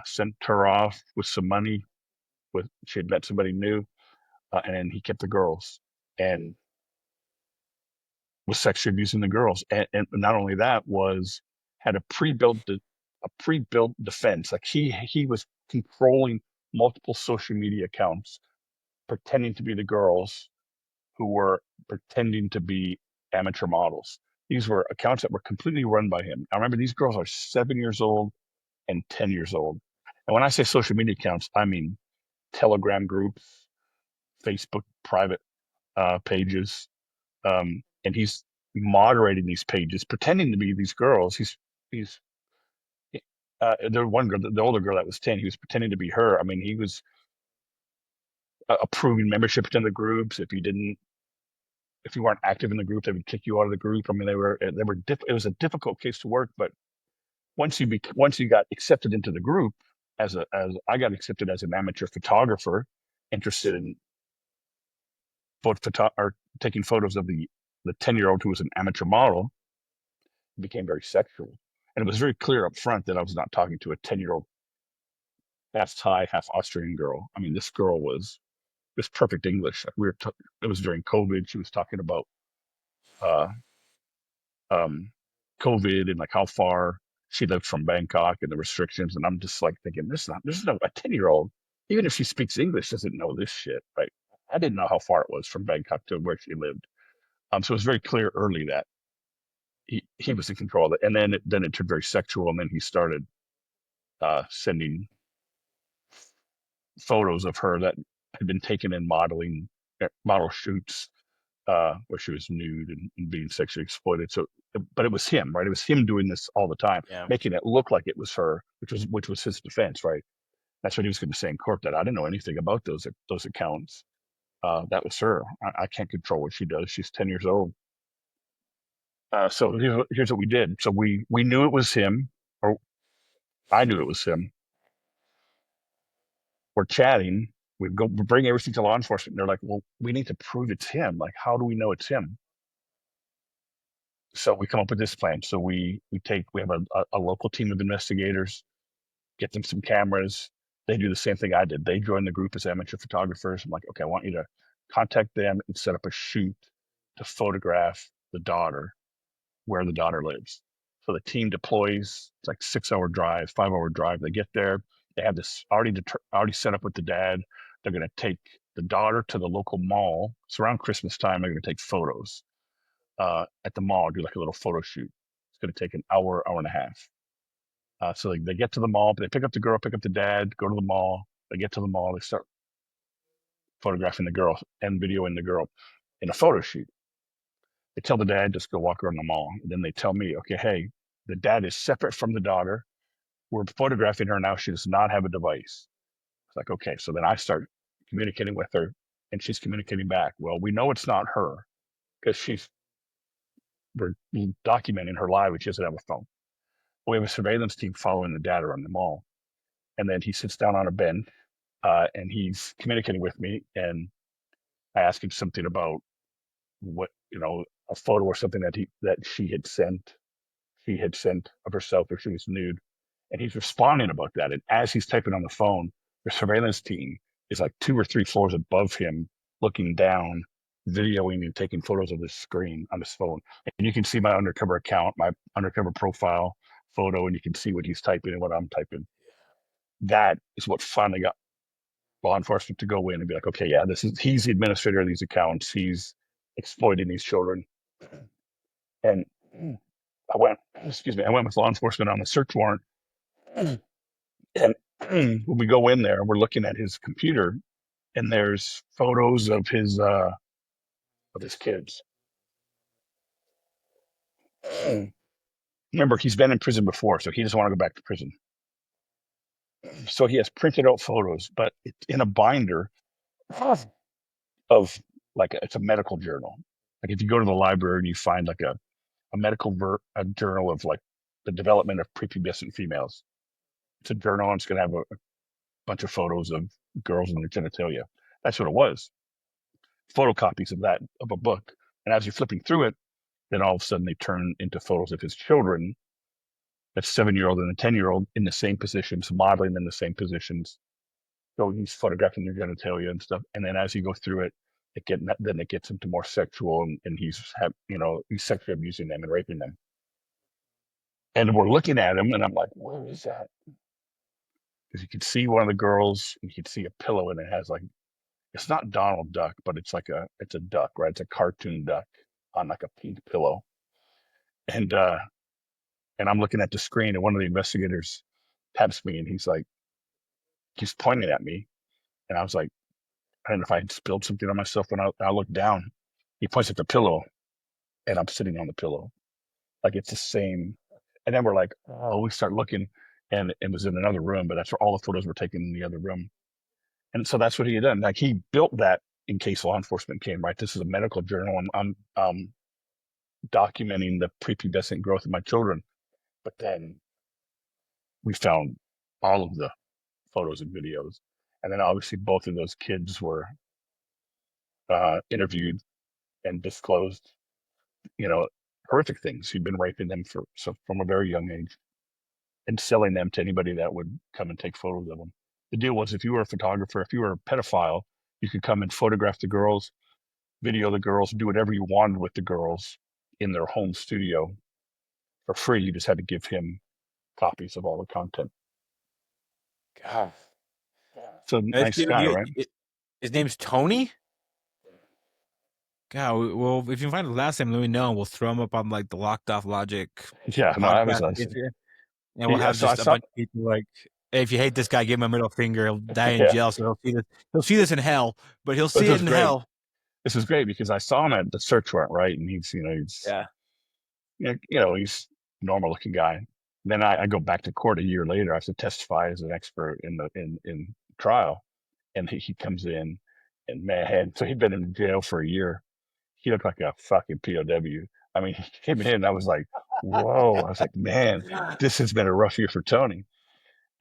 sent her off with some money. She had met somebody new, and he kept the girls and was sexually abusing the girls. And not only that, was had a pre-built defense. Like he was controlling multiple social media accounts, pretending to be the girls who were pretending to be amateur models. These were accounts that were completely run by him. I remember these girls are 7 years old and 10 years old. And when I say social media accounts, I mean Telegram groups, Facebook private pages, and he's moderating these pages, pretending to be these girls. He's The one girl, the older girl that was 10, he was pretending to be her. I mean, he was approving membership into the groups. If you weren't active in the group, they would kick you out of the group. I mean, it was a difficult case to work, but once you got accepted into the group as I got accepted as an amateur photographer, interested in or taking photos of the 10-year-old who was an amateur model, it became very sexual. And it was very clear up front that I was not talking to a 10-year-old half Thai, half Austrian girl. I mean, this girl was perfect English. It was during COVID. She was talking about uh, um, COVID and like how far she lived from Bangkok and the restrictions. And I'm just like thinking, this is not a 10-year-old, even if she speaks English, doesn't know this shit, right? I didn't know how far it was from Bangkok to where she lived. So it was very clear early that he was in control of it. And then it turned very sexual. And then he started sending photos of her that had been taken in model shoots where she was nude and being sexually exploited. So, but it was him, right? It was him doing this all the time, Yeah. making it look like it was her, which was his defense, right? That's what he was going to say in court, that I didn't know anything about those accounts. That was her. I can't control what she does. She's 10 years old. So here's what we did. So we knew it was him, or I knew it was him. We're chatting. We bring everything to law enforcement. And they're like, well, we need to prove it's him. Like, how do we know it's him? So we come up with this plan. So we have a local team of investigators, get them some cameras. They do the same thing I did. They join the group as amateur photographers. I'm like, okay, I want you to contact them and set up a shoot to photograph the daughter where the daughter lives. So the team deploys. It's like 6 hour drive, 5 hour drive. They get there. They have this already set up with the dad. They're going to take the daughter to the local mall. It's around Christmas time. They're going to take photos at the mall, do like a little photo shoot. It's going to take an hour, hour and a half. So they get to the mall, they pick up the girl, pick up the dad, go to the mall. They get to the mall, they start photographing the girl and videoing the girl in a photo shoot. They tell the dad, just go walk around the mall. And then they tell me, okay, hey, the dad is separate from the daughter. We're photographing her now. She does not have a device. It's like, okay. So then I start communicating with her and she's communicating back. Well, we know it's not her because we're documenting her live, but she doesn't have a phone. We have a surveillance team following the data around the mall. And then he sits down on a bench and he's communicating with me. And I ask him something about what, a photo or something that she had sent of herself where she was nude. And he's responding about that. And as he's typing on the phone, the surveillance team is like 2 or 3 floors above him, looking down, videoing and taking photos of the screen on his phone. And you can see my undercover account, my undercover profile photo, and you can see what he's typing and what I'm typing. That is what finally got law enforcement to go in and be like, okay, yeah, he's the administrator of these accounts. He's exploiting these children. And I went with law enforcement on a search warrant. And when we go in there, we're looking at his computer, and there's photos of his kids. Remember, he's been in prison before, so he doesn't want to go back to prison. So he has printed out photos, but it's in a binder of it's a medical journal. Like if you go to the library and you find like a a journal of like the development of prepubescent females. It's a journal and it's going to have a bunch of photos of girls and their genitalia. That's what it was. Photocopies of that, of a book. And as you're flipping through it, then all of a sudden they turn into photos of his children, that 7-year-old and the 10-year-old in the same positions, modeling in the same positions. So he's photographing their genitalia and stuff. And then as you go through it, then it gets into more sexual and he's sexually abusing them and raping them. And we're looking at him and I'm like, where is that? Because you can see one of the girls, and you can see a pillow, and it has like it's not Donald Duck, but it's a duck, right? It's a cartoon duck on like a pink pillow, and I'm looking at the screen, and one of the investigators taps me, and he's pointing at me, and I was like, I don't know if I had spilled something on myself when I looked down. He points at the pillow, and I'm sitting on the pillow, like it's the same. And then we're like, oh, we start looking, and it was in another room, but that's where all the photos were taken in the other room. And so that's what he had done. Like he built that in case law enforcement came. Right, this is a medical journal, and I'm documenting the prepubescent growth of my children. But then we found all of the photos and videos, and then obviously both of those kids were interviewed and disclosed, you know, horrific things. He'd been raping them from a very young age and selling them to anybody that would come and take photos of them. The deal was if you were a photographer, if you were a pedophile, you could come and photograph the girls, video the girls, do whatever you wanted with the girls in their home studio for free. You just had to give him copies of all the content. God. So This nice dude, guy, right? his name's Tony. God, well, if you can find the last name, let me know. We'll throw him up on like the Locked Off Logic Yeah, no, I was podcast nice. page, and we'll Yeah, have so I just a saw. bunch of people like, hey, if you hate this guy, give him a middle finger. He'll die in Yeah, jail, so he'll see this. He'll see this in hell, but he'll this see it was in great. hell. This was great because I saw him at the search warrant, right? And he's Yeah. he's a normal looking guy. Then I go back to court a year later. I have to testify as an expert in trial, and he comes in, and man, so he'd been in jail for a year. He looked like a fucking POW. I mean, he came in, and I was like, whoa. I was like, man, this has been a rough year for Tony.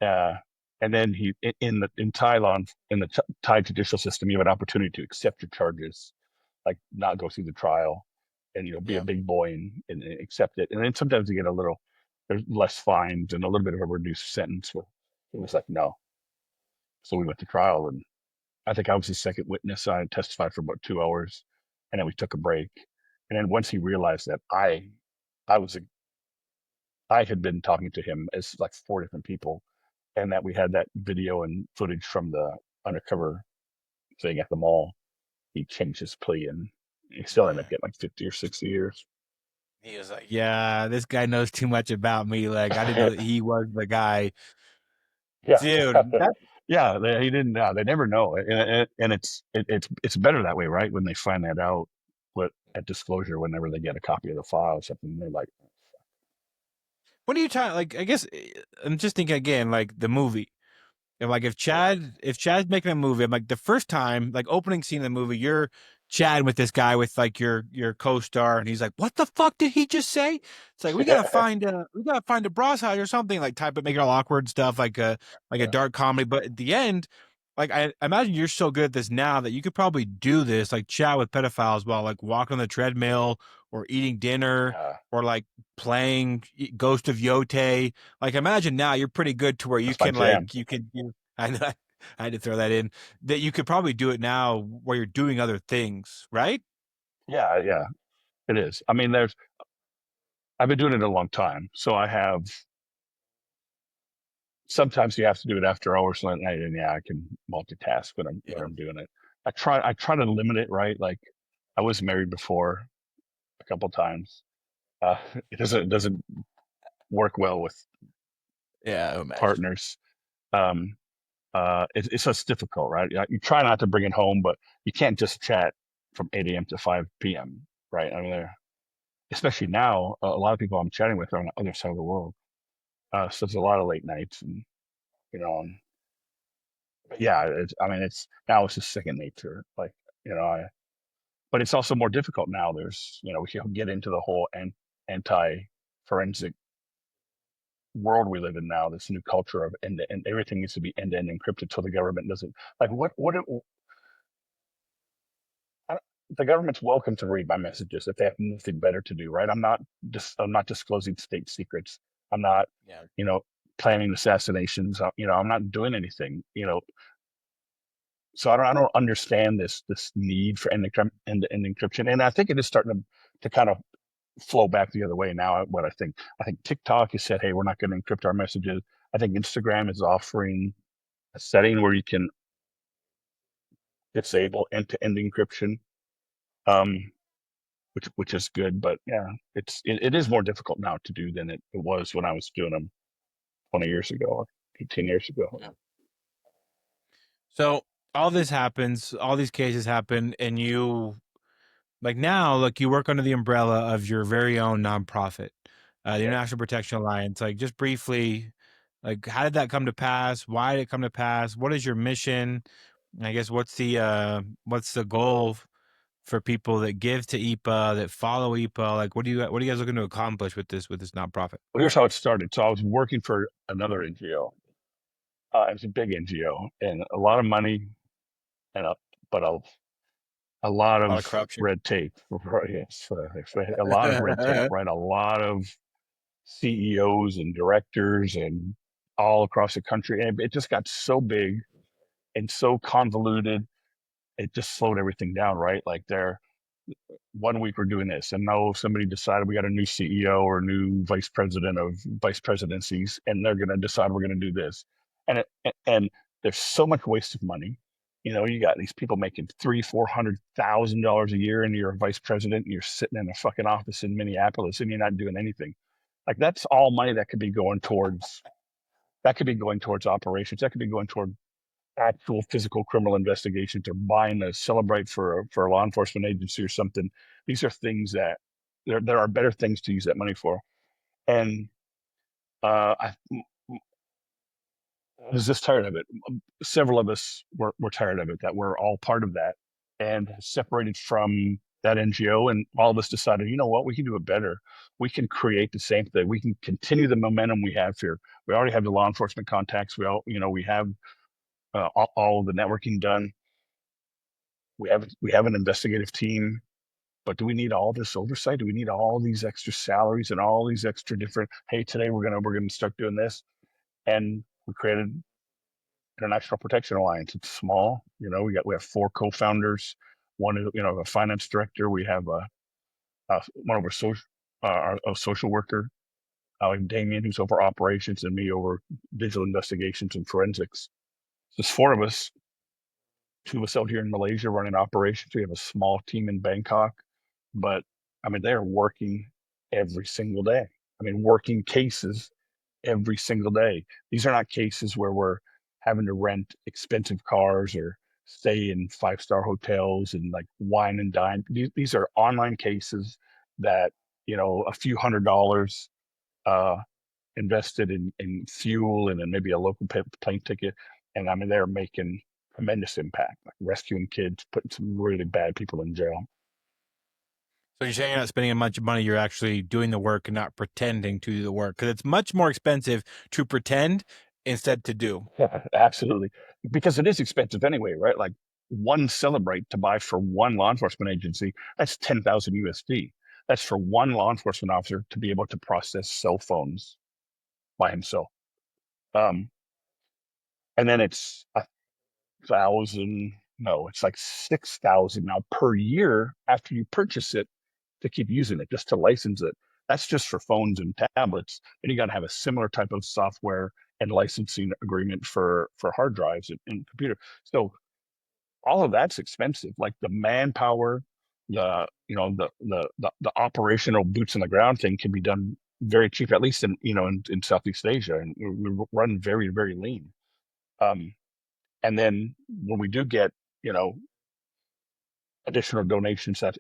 Uh, and then in Thailand, in the Thai judicial system, you have an opportunity to accept your charges, like not go through the trial, and be a Yeah. big boy and accept it. And then sometimes you get there's less fines and a little bit of a reduced sentence. But it was like no, so we went to trial, and I think I was the second witness. I testified for about 2 hours, and then we took a break. And then once he realized that I was I had been talking to him as like four different people, and that we had that video and footage from the undercover thing at the mall, he changed his plea, and he still ended up getting like 50 or 60 years. He was like, "Yeah, this guy knows too much about me. Like, I didn't know that he was the guy, Yeah, dude." yeah. He didn't. They never know, and it's better that way, right? When they find that out, what at disclosure, whenever they get a copy of the file or something, they're like, What are you trying? Like, I guess I'm just thinking again, like the movie. And like if Chad's making a movie, I'm like the first time, like opening scene of the movie, you're Chad with this guy with like your co-star, and he's like, "What the fuck did he just say?" It's like we gotta find a bra size or something. Like type it, make it all awkward stuff, like a yeah, dark comedy. But at the end, like I imagine you're so good at this now that you could probably do this, like chat with pedophiles while like walking on the treadmill or eating dinner yeah. or like playing Ghost of Yote. Like imagine now you're pretty good to where you That's my can jam. like you can I know I had to throw that in that you could probably do it now where you're doing other things, right? Yeah, yeah. It is. I mean, I've been doing it a long time, so I have. Sometimes you have to do it after hours at night, and yeah, I can multitask when Yeah. I'm doing it. I try to limit it, right? Like I was married before a couple times. It doesn't work well with Yeah, I imagine. partners. Um, it's just difficult, right? You try not to bring it home, but you can't just chat from 8 a.m. to 5 p.m., right? I mean, especially now, a lot of people I'm chatting with are on the other side of the world. So there's a lot of late nights, and you know, and, yeah, I mean, it's just second nature. Like, you know, but it's also more difficult now. We can get into the whole anti forensic world we live in now. This new culture of and everything needs to be end to end encrypted so the government doesn't like the government's welcome to read my messages if they have nothing better to do, right? I'm not disclosing state secrets. I'm not, Yeah. you know, planning assassinations. I'm not doing anything. So I don't understand this need for end-to-end encryption, and I think it is starting to kind of flow back the other way now. What I think TikTok has said, hey, we're not going to encrypt our messages. I think Instagram is offering a setting where you can disable end-to-end encryption. Um, which is good. But yeah, it is more difficult now to do than it was when I was doing them 20 years ago or 18 years ago. Yeah. So all this happens, all these cases happen, and you like now, like you work under the umbrella of your very own nonprofit, the Yep. International Protection Alliance. Like just briefly, Like, how did that come to pass? Why did it come to pass? What is your mission? I guess what's the goal for people that give to EPA, that follow EPA? Like, what are you guys looking to accomplish with this nonprofit? Well, here's how it started. So I was working for another NGO. It was a big NGO and a lot of money and but a lot A lot of of corruption. red tape. Right? Yes, a lot of red tape. Right, a lot of CEOs and directors and all across the country, and it just got so big and so convoluted. It just slowed everything down. Right, like there 1 week we're doing this, and now somebody decided we got a new CEO or a new vice president of vice presidencies, and they're going to decide we're going to do this, and there's so much waste of money. You know, you got these people making $300,000-400,000 a year, and you're a vice president, and you're sitting in a fucking office in Minneapolis, and you're not doing anything. Like that's all money that could be going towards operations. That could be going toward actual physical criminal investigations or buying a celebrate for a law enforcement agency or something. These are things that there are better things to use that money for. And I was just tired of it. Several of us were tired of it, that we're all part of that and separated from that NGO. And all of us decided, you know what, we can do it better. We can create the same thing. We can continue the momentum we have here. We already have the law enforcement contacts. We have all of the networking done. We have an investigative team, but do we need all this oversight? Do we need all these extra salaries and all these extra different? Hey, today we're gonna start doing this, and we created International Protection Alliance. It's small, we have 4 co-founders. One is a finance director. We have one of our social worker, like Damien, who's over operations, and me over digital investigations and forensics. There's 4 of us. 2 of us out here in Malaysia running operations. We have a small team in Bangkok, but I mean, they're working every single day. I mean, working cases every single day. These are not cases where we're having to rent expensive cars or stay in 5-star hotels and like wine and dine. These are online cases that, a few $100s uh, invested in fuel and then maybe a local plane ticket. And I mean, they're making tremendous impact, like rescuing kids, putting some really bad people in jail. So you're saying you're not spending a bunch of money, you're actually doing the work and not pretending to do the work, because it's much more expensive to pretend instead to do. Yeah, absolutely. Because it is expensive anyway, right? Like one Celebrate to buy for one law enforcement agency, that's 10,000 USD. That's for one law enforcement officer to be able to process cell phones by himself. Um, and then it's 1,000, no, it's like 6,000 now per year after you purchase it to keep using it, just to license it. That's just for phones and tablets. And you got to have a similar type of software and licensing agreement for hard drives and computer. So all of that's expensive. Like the manpower, the operational boots on the ground thing can be done very cheap, at least in Southeast Asia, and we run very very lean. Um, and then when we do get you know additional donations, that's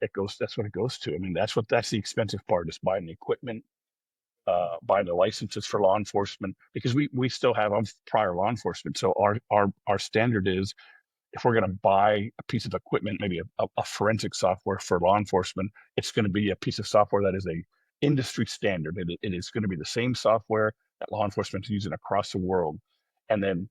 what it goes to. I mean, that's the expensive part, is buying the equipment, buying the licenses for law enforcement, because we still have prior law enforcement. So our standard is, if we're going to buy a piece of equipment, maybe a forensic software for law enforcement, it's going to be a piece of software that is a industry standard. It is going to be the same software that law enforcement is using across the world. And then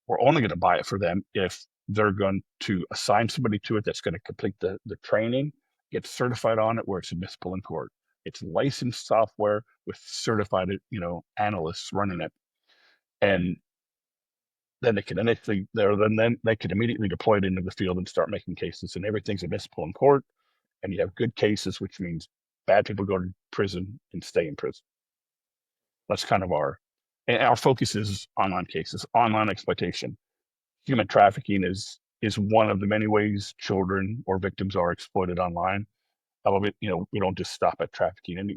we're only going to buy it for them if they're going to assign somebody to it that's going to complete the training, get certified on it, where it's admissible in court. It's licensed software with certified, analysts running it. And then they can initially there then they can immediately deploy it into the field and start making cases, and everything's admissible in court. And you have good cases, which means bad people go to prison and stay in prison. That's kind of our focus is online cases, online exploitation. Human trafficking is one of the many ways children or victims are exploited online. However, we don't just stop at trafficking, and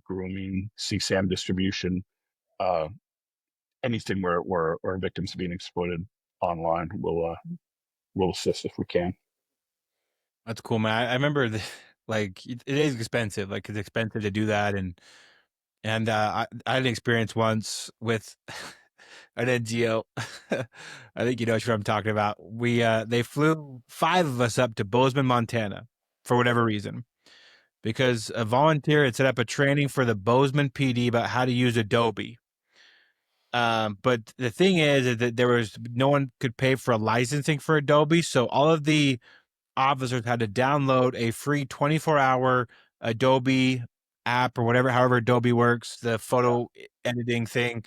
grooming, CSAM distribution, uh, anything where victims are being exploited online will assist if we can. That's cool, man. I remember like it is expensive. Like, it's expensive to do that, And I had an experience once with an NGO. I think you know what I'm talking about. They flew five of us up to Bozeman, Montana, for whatever reason, because a volunteer had set up a training for the Bozeman PD about how to use Adobe. But the thing is that there was no one could pay for a licensing for Adobe, so all of the officers had to download a free 24-hour Adobe app or whatever, however Adobe works, the Yeah. photo editing thing,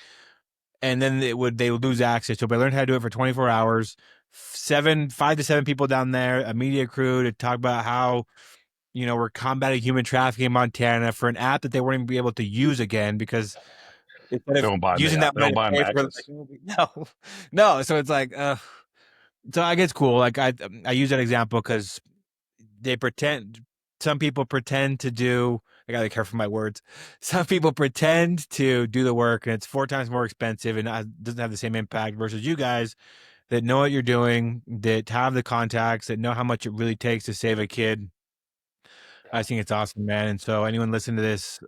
and then they would lose access to it. But I learned how to do it for 24 hours. 5 to 7 people down there, a media crew to talk about how we're combating human trafficking in Montana for an app that they weren't even be able to use again because instead They of won't buy them. using that They money won't to buy them pay for like access. no, no. So it's like, so I guess cool. Like I use that example because they pretend. Some people pretend to do. I gotta be careful with my words. Some people pretend to do the work, and it's 4 times more expensive, and doesn't have the same impact. Versus you guys that know what you're doing, that have the contacts, that know how much it really takes to save a kid. I Yeah. think it's awesome, man. And so anyone listen to this,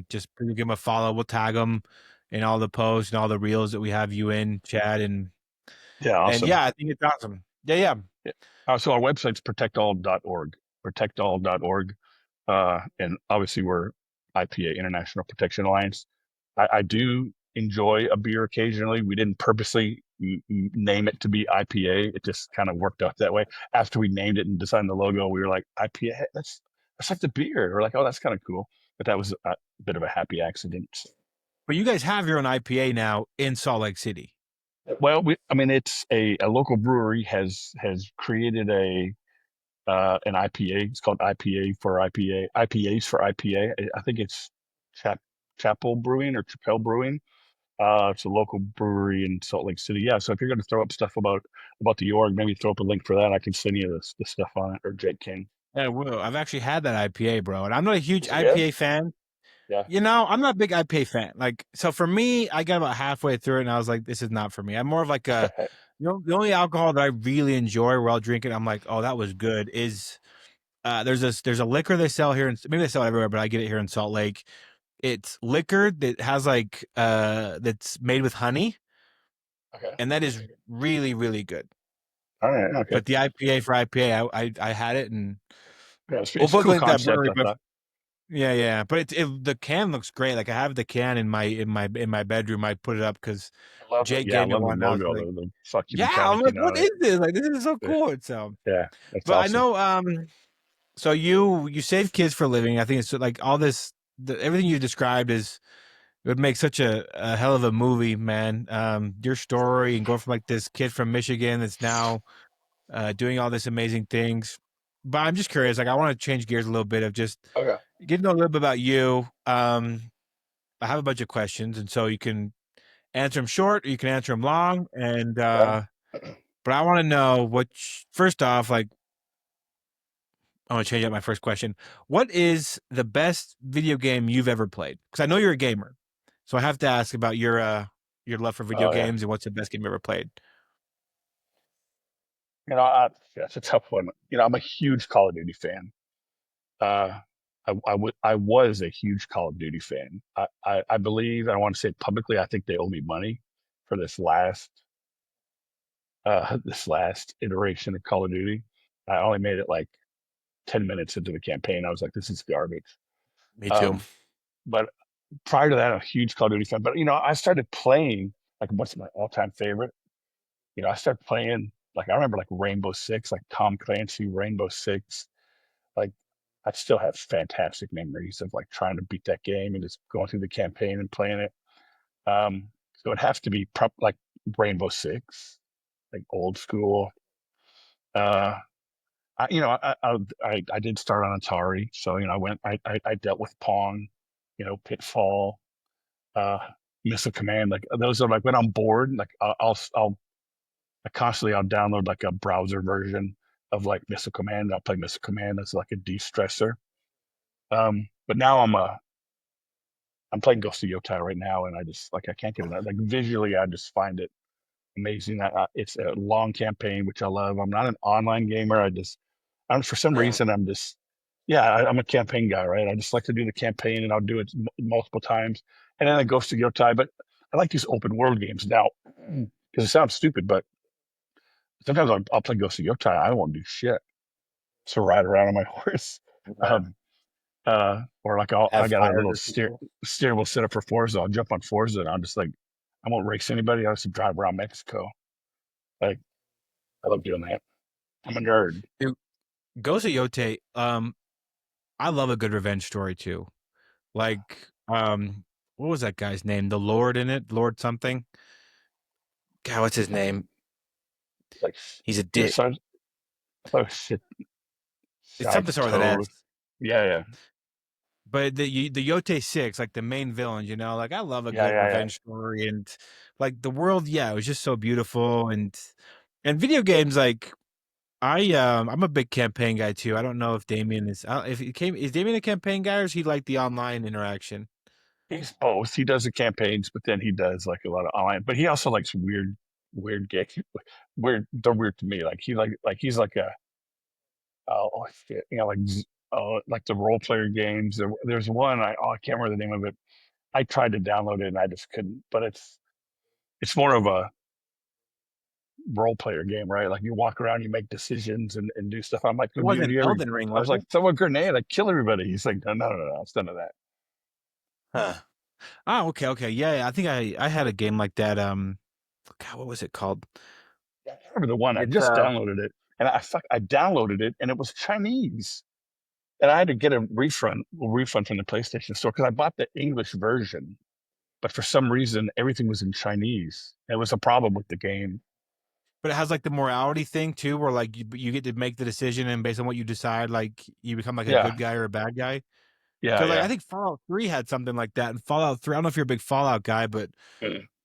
just give them a follow. We'll tag them in all the posts and all the reels that we have you in, Chad, Yeah. and Awesome. yeah, I think it's awesome. Yeah, yeah. Yeah. So our website's protectall.org. Protectall.org. And obviously we're IPA, International Protection Alliance. I do enjoy a beer occasionally. We didn't purposely name it to be IPA. It just kind of worked out that way. After we named it and designed the logo, we were like, IPA, that's like the beer. We're like, oh, that's kind of cool. But that was a bit of a happy accident. But you guys have your own IPA now in Salt Lake City. Well, I mean, it's a local brewery has created an IPA. It's called IPA for IPA, IPAs for IPA. I think it's Chap Chapel Brewing or Chapel Brewing. It's a local brewery in Salt Lake City. Yeah. So if you're going to throw up stuff about the org, maybe throw up a link for that. I can send you the stuff on it, or Jake King. Yeah, well, I've actually had that IPA, bro, and I'm not a huge Is it good? IPA fan. Yeah. I'm not a big IPA fan. Like, so for me, I got about halfway through it, and I was like, this is not for me. I'm more of like the only alcohol that I really enjoy while drinking. I'm like, oh, that was good. Is there's a liquor they sell here, and maybe they sell it everywhere, but I get it here in Salt Lake. It's liquor that has like that's made with honey, Okay. and that is really really good. All right. Okay. But the IPA for IPA, I had it, and Yeah, we'll it's a both cool link that concept, brewery. I But thought. yeah, yeah. But the can looks great. Like I have the can in my bedroom. I put it up because I love it. Jake Yeah, I gave me love the one. And I was logo, like, the fuck you yeah. I'm metallic, like, what is this? Like this is so yeah, cool. And so, yeah, that's but I awesome. know. So you save kids for a living. I think it's like all this. Everything you described is it would make such a hell of a movie, man. Your story and going from like this kid from Michigan that's now doing all this amazing things. But I'm just curious. Like, I want to change gears a little bit of just Okay. get to know a little bit about you. I have a bunch of questions, and so you can answer them short, or you can answer them long. And Okay. but I want to know first off, like, I want to change up my first question. What is the best video game you've ever played? Because I know you're a gamer, so I have to ask about your love for video Oh yeah. games and what's the best game you ever played. That's a tough one. I'm a huge Call of Duty fan. Uh, I was a huge Call of Duty fan. I believe, I want to say it publicly, I think they owe me money for this last iteration of Call of Duty. I only made it like 10 minutes into the campaign. I was like, this is garbage. Me too. Um, but prior to that, I'm a huge Call of Duty fan. But I started playing, like, what's my all-time favorite? I started playing, like, I remember like Rainbow Six, like Tom Clancy, Rainbow Six. Like, I still have fantastic memories of like trying to beat that game and just going through the campaign and playing it. So it has to be like Rainbow Six, like old school. Uh, I did start on Atari, so I dealt with Pong, Pitfall, uh, Missile Command. Like those are like when I'm bored, like I'll download like a browser version of like Missile Command. I'll play Missile Command as like a de-stressor. But now I'm playing Ghost of Yotai right now, and I just like I can't get enough. Like visually, I just find it amazing. It's a long campaign, which I love. I'm not an online gamer. For some Yeah. reason I'm just yeah, I'm a campaign guy, right? I just like to do the campaign, and I'll do it multiple times, and then it goes to Yotai. But I like these open world games now because it sounds stupid, but sometimes I'll play Ghost of Yotai. I won't do shit. So ride around on my horse. Yeah. Or like I Have got a fires little with people. steerable set up for Forza. I'll jump on Forza and I'll just like I won't race anybody. I'll just drive around Mexico. Like I love doing that. I'm a nerd. Dude, Ghost of Yote, I love a good revenge story too. Like, what was that guy's name? The Lord in it, Lord something. God, what's his name? Like He's a yeah, dick. so oh shit, It's something Side sort with an Toad. S. Yeah, yeah, But the Yote Six, like the main villains, like I love a yeah, good yeah, yeah. revenge story, and like the world, yeah, it was just so beautiful, and video games, like I'm a big campaign guy too. I don't know if Damien is, if he came, is Damien a campaign guy or is he like the online interaction? He's both. He does the campaigns, but then he does like a lot of online. But he also likes weird games. Weird. They're weird to me. Like he's like a oh shit, like the role player games. There's one I can't remember the name of it. I tried to download it and I just couldn't. But it's more of a role player game, right? Like you walk around, you make decisions and do stuff. I'm like, It do you, do wasn't you ever? Elden Ring, I was was like, it? throw a grenade, like kill everybody. He's like, no, no, no, no, it's none of that. Huh. Oh, okay, okay, yeah, yeah. I think I had a game like that. God, what was it called? I remember the one I It's just downloaded it and I downloaded it and it was Chinese and I had to get a refund from the PlayStation store because I bought the English version, but for some reason everything was in Chinese. It was a problem with the game. but it has like the morality thing too, where like you get to make the decision, and based on what you decide, like you become like a Yeah, good guy or a bad guy. yeah, Because like I yeah. think Fallout 3 had something like that, and Fallout 3. I don't know if you're a big Fallout guy, but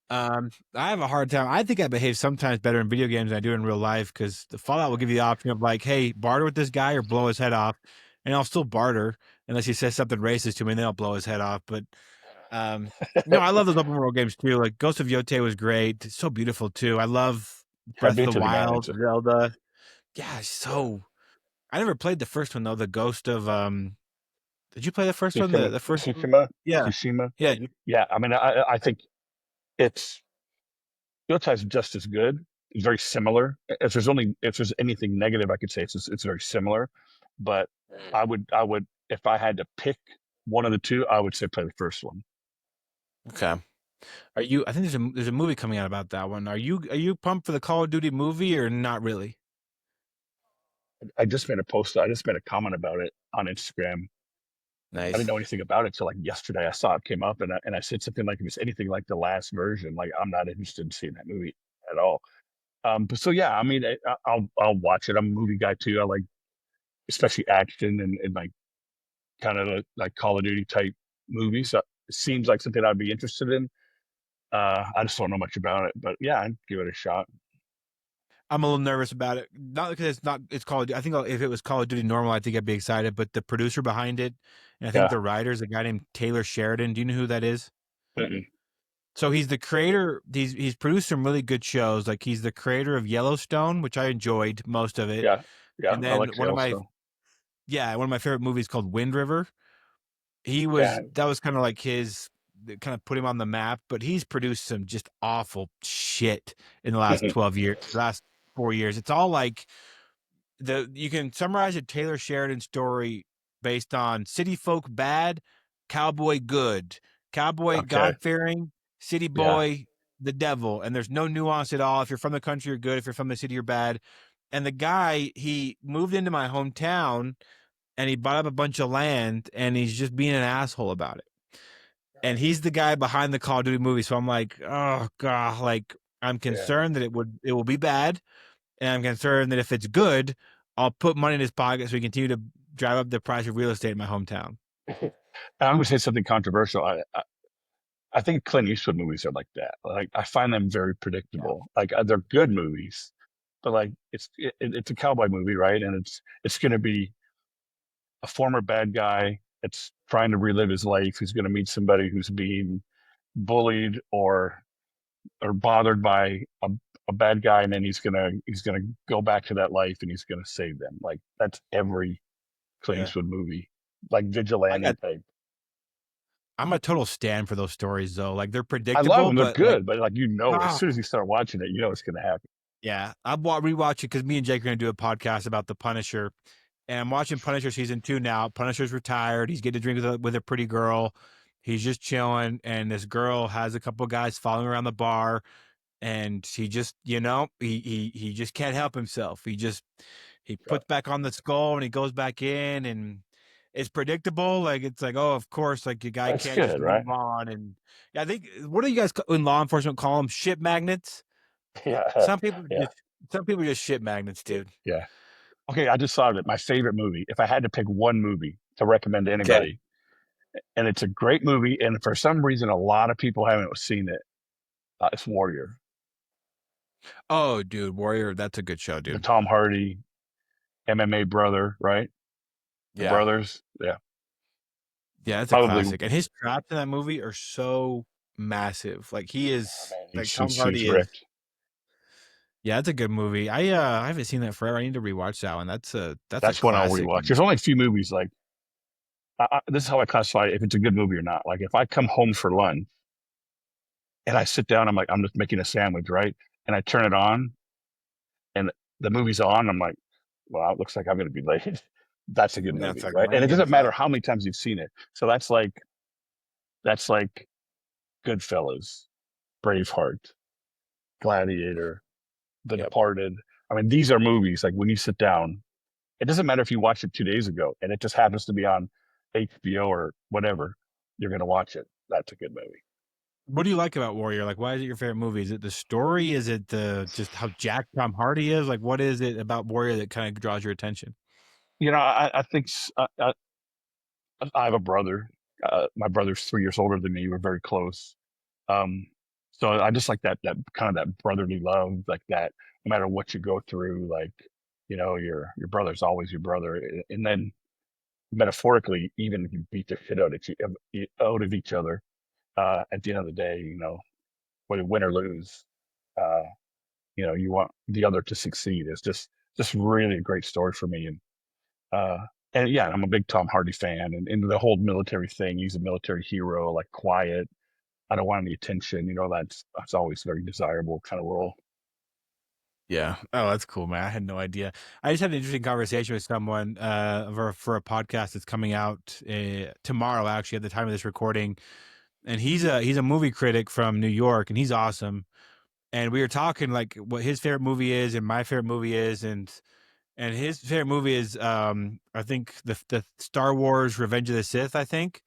Mm. I have a hard time. I think I behave sometimes better in video games than I do in real life because the Fallout will give you the option of like, hey, barter with this guy or blow his head off, and I'll still barter unless he says something racist to me, and then I'll blow his head off. But um, no, I love those open world games too. Like Ghost of Yote was great. It's so beautiful too. I love I've Breath of been the to the guy Wild, that's Zelda. Yeah, yeah. so I never played the first one though. The Ghost of Did you play the first one? Tsushima, The first one? Tsushima, Yeah, Tsushima. yeah. Yeah, I mean, I think it's Yotai is just as good. It's very similar. If there's anything negative I could say, it's very similar. But I would if I had to pick one of the two, I would say play the first one. Okay. Are you? I think there's a movie coming out about that one. Are you pumped for the Call of Duty movie or not really? I just made a post. I just made a comment about it on Instagram. I didn't Nice. know anything about it till like yesterday. I saw it came up, and I said something like, "If it's anything like the last version, like I'm not interested in seeing that movie at all." But so yeah, I mean, I'll watch it. I'm a movie guy too. I like especially action and like kind of like Call of Duty type movies. So it seems like something I'd be interested in. I just don't know much about it, but yeah, I'd give it a shot. I'm a little nervous about it. Not because it's not. It's Call of Duty. I think if it was Call of Duty normal, I think I'd be excited. But the producer behind it, and I think Yeah. the writer is a guy named Taylor Sheridan. Do you know who that is? Mm-mm. So he's the creator. He's produced some really good shows. Like he's the creator of Yellowstone, which I enjoyed most of it. Yeah. Yeah. And I then like Yellowstone. one of my favorite movies called Wind River. Yeah. That was kind of like his kind of put him on the map, but he's produced some just awful shit in the last 12 years, the last 4 years. It's all like you can summarize a Taylor Sheridan story based on city folk bad, cowboy good, cowboy Okay. God fearing, city Yeah. boy the devil, and there's no nuance at all. If you're from the country, you're good. If you're from the city, you're bad. And the guy, he moved into my hometown and he bought up a bunch of land and he's just being an asshole about it. And he's the guy behind the Call of Duty movie. So I'm like, oh god, like I'm Yeah. concerned that it will be bad, and I'm concerned that if it's good, I'll put money in his pocket so he continue to drive up the price of real estate in my hometown. I'm gonna say something controversial. I think Clint Eastwood movies are like that. Like I find them very Yeah. predictable. Like they're good movies, but like it's a cowboy movie, right? And it's gonna be a former bad guy that's trying to relive his life, who's gonna meet somebody who's being bullied or bothered by a bad guy, and then he's gonna go back to that life and he's gonna save them. Like that's every Clint Yeah. Eastwood movie, like I vigilante got type. I'm a total stan for those stories though. Like they're I love predictable, them. They're but like good, but like as ah, soon as you start watching it, you know it's going to happen. yeah. Rewatch it because me and Jake are gonna do a podcast about the Punisher. And I'm watching Punisher season 2 now. Punisher's retired. He's getting to drink with a pretty girl. He's just chilling, and this girl has a couple guys following around the bar, and he just, he just can't help himself. He Yeah. puts back on the skull and he goes back in, and it's predictable. Like it's like, oh, of course, like your guy That's can't just good, right? move on. And yeah, I think what do you guys in law enforcement call them? Shit magnets. Yeah, Some people yeah, just some people are just shit magnets, dude. yeah. Okay, I just thought of it. My favorite movie. If I had to pick one movie to recommend to Okay. anybody, and it's a great movie, and for some reason a lot of people haven't seen it, it's Warrior, Oh, dude, Warrior, that's a good show, the dude. Tom Hardy MMA brother, right? The Yeah. brothers, yeah, Yeah, it's a probably. classic. And his traps in that movie are so massive. Like he Oh, is man, like Tom he's Hardy is. ripped. Yeah, it's a good movie. I haven't seen that forever. I need to rewatch that one. That's a That's one I'll classic, rewatch. man. There's only a few movies like this is how I classify if it's a good movie or not. Like if I come home for lunch and I sit down, I'm like, I'm just making a sandwich, right? And I turn it on and the movie's on, I'm like, well, it looks like I'm going to be late. That's a good Yeah, it's movie, like right? And it laying doesn't matter how exactly. many times you've seen it. So that's like Goodfellas, Braveheart, Gladiator, The Yep. Departed. I mean, these are movies like when you sit down, it doesn't matter if you watched it 2 days ago and it just happens to be on HBO or whatever, you're going to watch it. That's a good movie. What do you like about Warrior? Like, why is it your favorite movie? Is it the story? Is it the just how jacked Tom Hardy is? Like, what is it about Warrior that kind of draws your attention? I think I have a brother. My brother's 3 years older than me. We're very close. Um, so I just like that kind of that brotherly love, like that. No matter what you go through, like your brother's always your brother, and then metaphorically, even if you beat the shit out of each other, at the end of the day, whether win or lose, uh, you want the other to succeed. It's just really a great story for me, uh, and yeah, I'm a big Tom Hardy fan, and the whole military thing. He's a military hero, like quiet. I don't want any attention. That's always very desirable kind of role. Yeah. Oh, that's cool, man. I had no idea. I just had an interesting conversation with someone for a podcast that's coming out tomorrow, actually, at the time of this recording. And he's a movie critic from New York, and he's awesome. And we were talking like what his favorite movie is, and my favorite movie is, and his favorite movie is I think the Star Wars Revenge of the Sith, I think.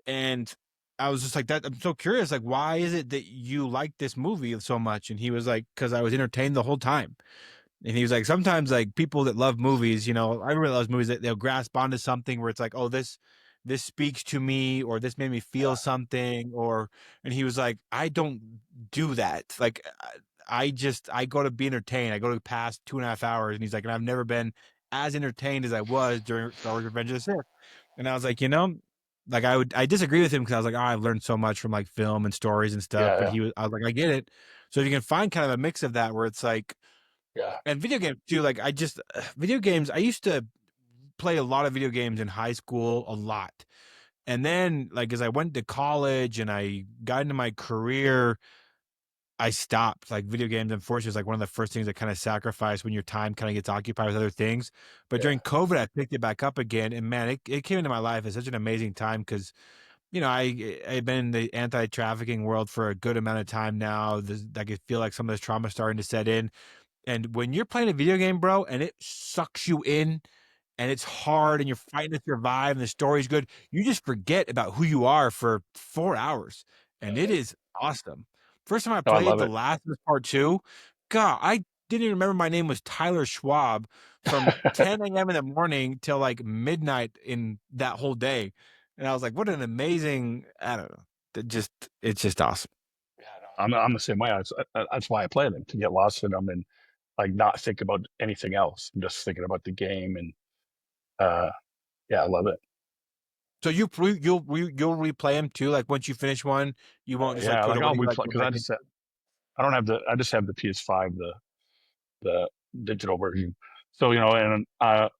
And I was just like that. I'm so curious, like, why is it that you like this movie so much? And he was like, because I was entertained the whole time. And he was like, sometimes like people that love movies, everybody loves movies that they'll grasp onto something where it's like, oh, this speaks to me, or this made me feel Yeah, something, or and he was like, I don't do that. Like I go to be entertained. I go to past 2.5 hours, and he's like, and I've never been as entertained as I was during Star Wars Revenge of the Sith. And I was like, like I disagree with him because I was like, oh, I've learned so much from like film and stories and stuff. yeah, But yeah, I was like, I get it. So if you can find kind of a mix of that where it's like yeah. and video games too, like video games, I used to play a lot of video games in high school, a lot. And then like as I went to college and I got into my career, I stopped. Like video games, unfortunately, is like one of the first things that kind of sacrifice when your time kind of gets occupied with other things. But Yeah. during COVID, I picked it back up again. And man, it came into my life at such an amazing time because I've been in the anti-trafficking world for a good amount of time now. I could feel like some of this trauma starting to set in. And when you're playing a video game, bro, and it sucks you in and it's hard and you're fighting to survive and the story's good, you just forget about who you are for 4 hours. And it is awesome. First time I No, I played love The it. Last of Us Part 2, God, I didn't even remember my name was Tyler Schwab from 10 a.m. in the morning till like midnight in that whole day. And I was like, what an amazing, I don't know. It's just awesome. Yeah, no, I'm the same way. That's why I play them to get lost in them and like not think about anything else. I'm just thinking about the game and uh, yeah, I love it. So you'll replay them too. Like once you finish one, you won't just like Yeah, put it like away. I'll You like replay go because back into it. I don't have I just have the PS5, the digital version. So and I'll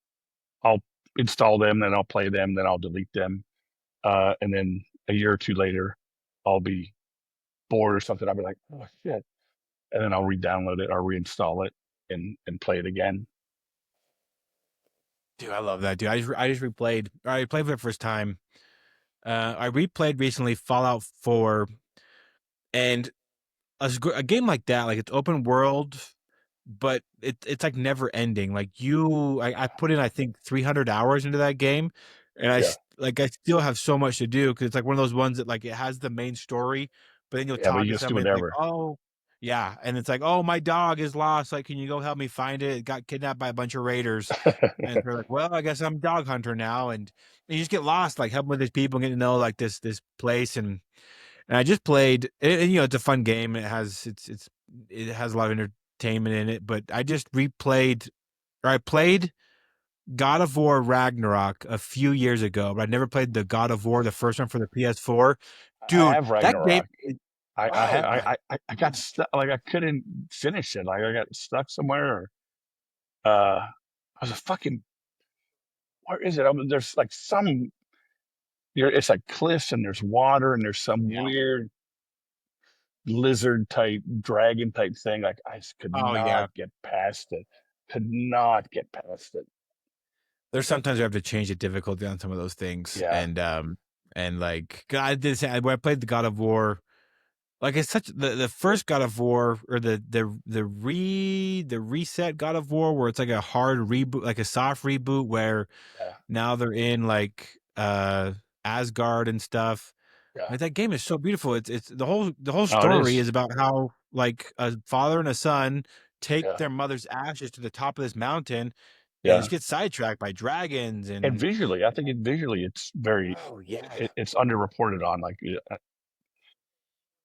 install them, then I'll play them, then I'll delete them, and then a year or two later, I'll be bored or something. I'll be like, oh shit, and then I'll re-download it or reinstall it and play it again. Dude, I love that, dude. I just replayed. I played for the first time. I replayed recently Fallout 4, and a game like that, like it's open world, but it's like never ending. Like I put in I think 300 hours into that game, and Yeah, like I still have so much to do because it's like one of those ones that like it has the main story, but then you'll yeah, but talk you to just do somebody it's like, whatever. oh yeah, and it's like, oh, my dog is lost. Like, can you go help me find it? It got kidnapped by a bunch of raiders, and they're like, well, I guess I'm dog hunter now, and you just get lost, like helping with these people, getting to know like this place, and I just played, and, you know, it's a fun game. It has a lot of entertainment in it. But I just replayed, or I played God of War Ragnarok a few years ago, but I never played the God of War, the first one for the PS4. I Dude, have that game, Ragnarok. oh my, I got stuck. Like I couldn't finish it. Like I got stuck somewhere. Or, I was a fucking. Where is it? I mean, there's like some. It's like cliffs and there's water and there's some yeah, weird lizard type, dragon type thing. Like I just could oh yeah. not get past it. Could not get past it. There's sometimes you have to change the difficulty on some of those things, Yeah, and like I did say when I played the God of War. Like it's such the first God of War, or the reset God of War, where it's like a hard reboot, like a soft reboot, where yeah, now they're in like Asgard and stuff. yeah. Like that game is so beautiful. It's the whole Oh, it story is. is about how like a father and a son take Yeah, their mother's ashes to the top of this mountain and yeah. just get sidetracked by dragons And and visually, I think visually, it's very, oh yeah. it's underreported on. Like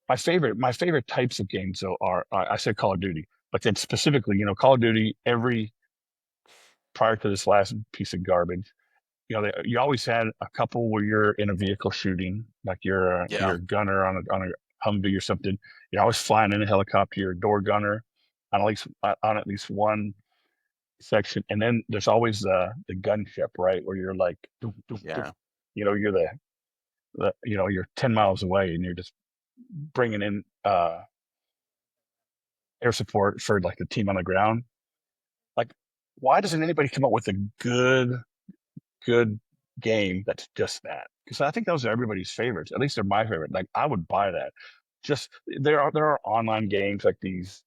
my favorite types of games though are I said Call of Duty, but then specifically, Call of Duty. Every prior to this last piece of garbage, you always had a couple where you're in a vehicle shooting, like Yeah. you're a gunner on a Humvee or something. You're always flying in a helicopter. You're a door gunner on at least one section, and then there's always the gunship, right, where you're like, doom, doom, doom. Yeah. You're you're 10 miles away, and you're just bringing in air support for like the team on the ground. Like, why doesn't anybody come up with a good game that's just that? Because I think those are everybody's favorites. At least they're my favorite. Like, I would buy that. Just there are online games like these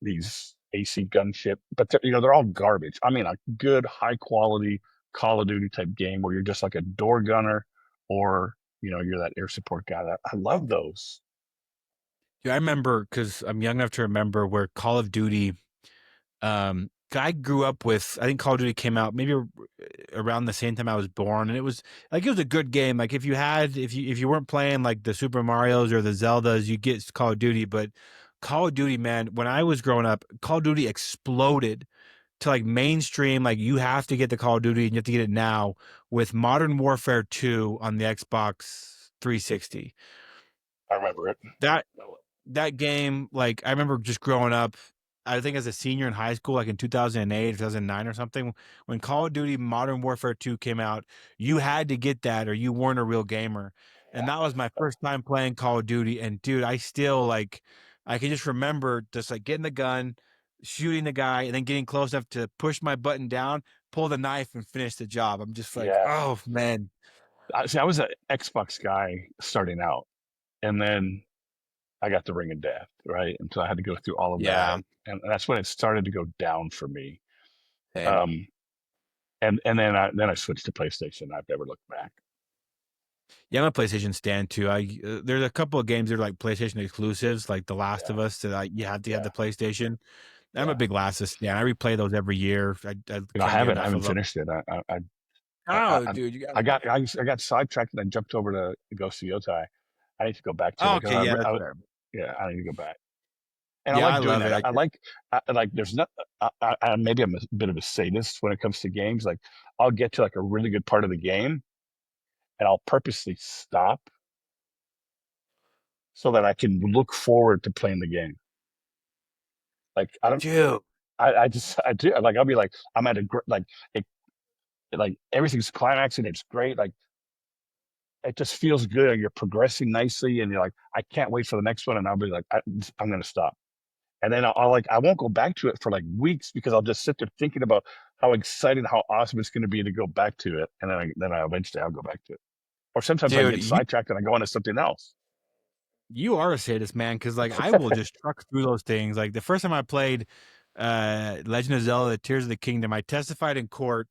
AC gunship, but they're all garbage. I mean, a good high quality Call of Duty type game where you're just like a door gunner, or you're that air support guy. That I love those. Yeah, I remember because I'm young enough to remember where Call of Duty. I grew up with. I think Call of Duty came out maybe around the same time I was born, and it was a good game. Like if you weren't playing like the Super Mario's or the Zeldas, you get Call of Duty. But Call of Duty, man, when I was growing up, Call of Duty exploded to like mainstream. Like you have to get the Call of Duty, and you have to get it now with Modern Warfare 2 on the Xbox 360. I remember it. That that game, like I remember just growing up, I think as a senior in high school, like in 2008, 2009 or something, when Call of Duty Modern Warfare 2 came out, you had to get that or you weren't a real gamer. And that was my first time playing Call of Duty. And dude, I still like, I can just remember just like getting the gun, shooting the guy, and then getting close enough to push my button down, pull the knife, and finish the job. I'm just like, Yeah. oh man. See, I was an Xbox guy starting out, and then I got the Ring of Death, right? And so I had to go through all of that, Yeah. and that's when it started to go down for me. Same. Um, and then I switched to PlayStation. I've never looked back. Yeah, I'm a PlayStation stand too. There's a couple of games that are like PlayStation exclusives, like The Last Yeah, of Us, that you have to have yeah, the PlayStation. I'm a yeah. big Last of Us stand. I replay those every year. I I can't get haven't I enough haven't of them. finished it. I Oh, dude, you got I to. got sidetracked and I jumped over to go see Yotai. I need to go back to Oh, it okay, because yeah, that's fair. yeah, I need to go back. And I Yeah, like I doing love that. it. I like. There's not. Maybe I'm a bit of a sadist when it comes to games. Like I'll get to like a really good part of the game, and I'll purposely stop so that I can look forward to playing the game. Like I don't. Dude, I just I do. Like I'll be like I'm at a like like everything's climaxing. It's great. Like it just feels good. You're progressing nicely, and you're like, I can't wait for the next one. And I'll be like, I'm gonna stop. And then I'll like I won't go back to it for like weeks because I'll just sit there thinking about how exciting, how awesome it's going to be to go back to it, and then I eventually I'll go back to it. Or sometimes I Dude, get sidetracked and I go on to something else. you are a sadist, man, because like I will just truck through those things. Like the first time I played Legend of Zelda Tears of the Kingdom, I testified in court,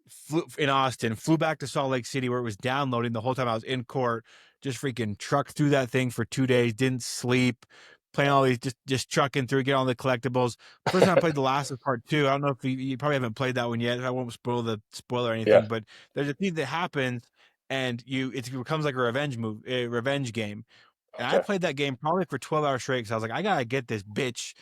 flew in Austin, flew back to Salt Lake City where it was downloading the whole time I was in court, just freaking trucked through that thing for 2 days, didn't sleep, playing all these, just trucking through, getting all the collectibles. First time I played The Last of Part 2, I don't know if you probably haven't played that one yet. I won't spoil or Yeah. anything, but there's a thing that happens and it becomes like a revenge game. And I Okay. played that game probably for 12 hours straight because I was like, I gotta get this bitch.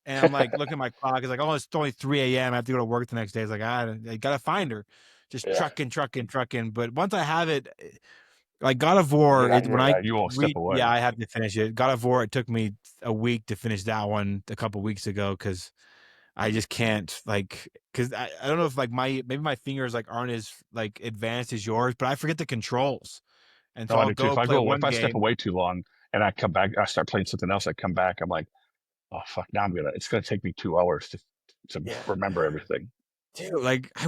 And I'm like, looking at my clock. It's like, oh, it's only 3 a.m. I have to go to work the next day. It's like, I gotta find her. Just Yeah. trucking. But once I have it, like God of War, Yeah. You won't step yeah, away. I have to finish it. God of War, it took me a week to finish that one a couple weeks ago because I just can't like because I don't know if like maybe my fingers like aren't as like advanced as yours, but I forget the controls. And No, so I I'll do too. go If I play go, if one I step game. away too long and I come back, I start playing something else. I come back, I'm like, oh fuck, now it's gonna take me 2 hours to Yeah. remember everything. Dude, like I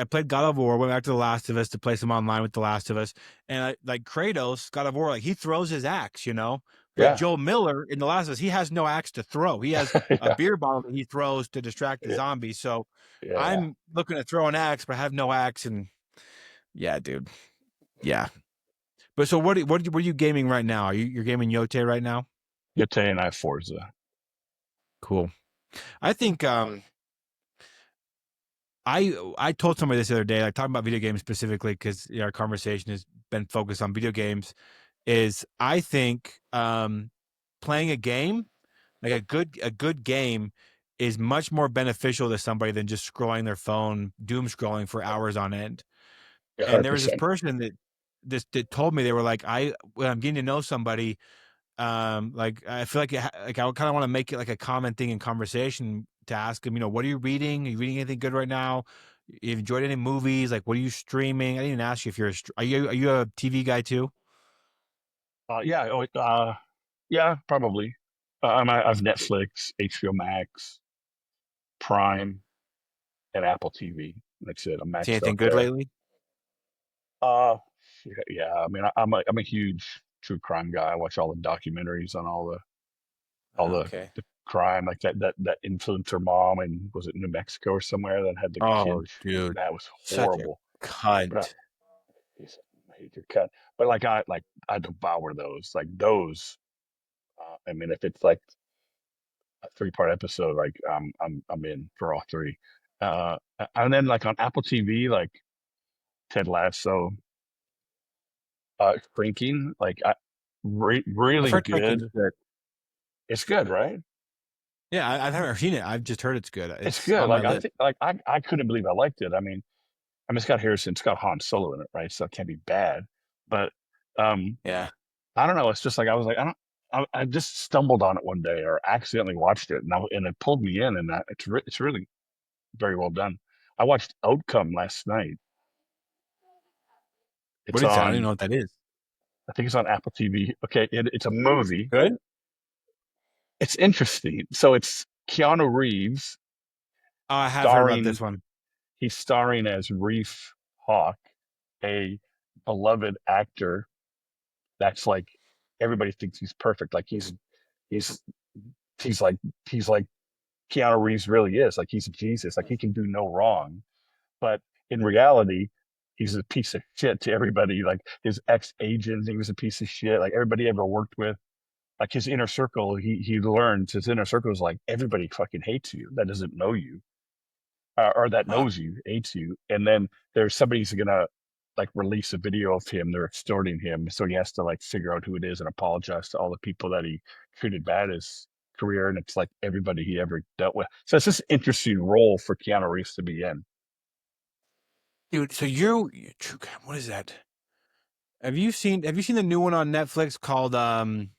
played God of War, went back to The Last of Us to play some online with The Last of Us, and like Kratos, God of War, like he throws his axe, but Yeah. Joel Miller in The Last of Us, he has no axe to throw. He has a Yeah. beer bottle that he throws to distract the Yeah. zombies. So Yeah. I'm looking to throw an axe, but I have no axe, and yeah, dude, yeah. But so what are you gaming right now? You're gaming Yote right now? Yete and I Forza. Cool. I think I told somebody this the other day, like talking about video games specifically, because our conversation has been focused on video games. Is I think playing a game, like a good game, is much more beneficial to somebody than just scrolling their phone, doom scrolling for hours on end. And there was this 100%. person that told me they were like, when I'm getting to know somebody, like I feel like like I kind of want to make it like a common thing in conversation to ask them, what are you reading? Are you reading anything good right now? You enjoyed any movies? Like, what are you streaming? I didn't even ask you if are you a TV guy too? Yeah. Yeah, probably. I've Netflix, HBO Max, Prime, and Apple TV. Like I said, I'm See maxed anything out good there. lately? Uh, yeah. I mean, I'm a huge true crime guy. I watch all the documentaries on all Okay. the crime, like that influencer mom, and was it New Mexico or somewhere that had the Oh, kid? dude, That was such a horrible. But cunt. he's a major cut. But I devour those. Like those. I mean, if it's like a three-part episode, like I'm in for all three. And then like on Apple TV, like Ted Lasso, Shrinking, I've really heard Frankie's good. good. It's good, right? Yeah, I've never seen it. I've just heard it's good. It's It's good. on my Like I list. think, like I couldn't believe I liked it. I mean, it's got Harrison, it's got Han Solo in it, right? So it can't be bad. But um, Yeah. I don't know. It's just like I was like, I don't. I just stumbled on it one day or accidentally watched it, and it pulled me in, and it's really very well done. I watched Outcome last night. What It's is that? I don't even on. know what that is. I think it's on Apple TV. Okay, it's a movie. Good? It's interesting. So it's Keanu Reeves Oh, I have heard about starring. this one. He's starring as Reef Hawk, a beloved actor that's like everybody thinks he's perfect. Like he's he's like he's like Keanu Reeves really is. Like he's Jesus. Like he can do no wrong. But in reality, he's a piece of shit to everybody. Like his ex agent, he was a piece of shit. Like everybody he ever worked with. Like his inner circle, he learns his inner circle is like everybody fucking hates you that doesn't know you, or that Huh. knows you hates you. And then there's somebody's gonna like release a video of him. They're extorting him, so he has to like figure out who it is and apologize to all the people that he treated bad his career. And it's like everybody he ever dealt with. So it's just an interesting role for Keanu Reeves to be in. Dude, so True Crime, what is that? Have you seen the new one on Netflix called um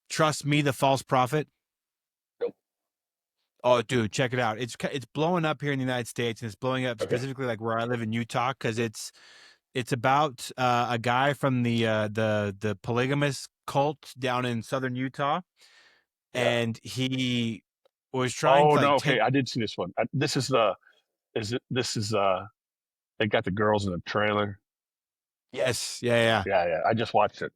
Trust Me the False Prophet? Nope. Oh, dude, check it out. It's blowing up here in the United States, and it's blowing up Okay. specifically like where I live in Utah because it's about a guy from the polygamous cult down in southern Utah, Yeah. and he was trying Oh to no. like Okay, take. I did see this one. This is the. Is it? This is They got the girls in the trailer. Yes, yeah, Yeah, yeah. I just watched it.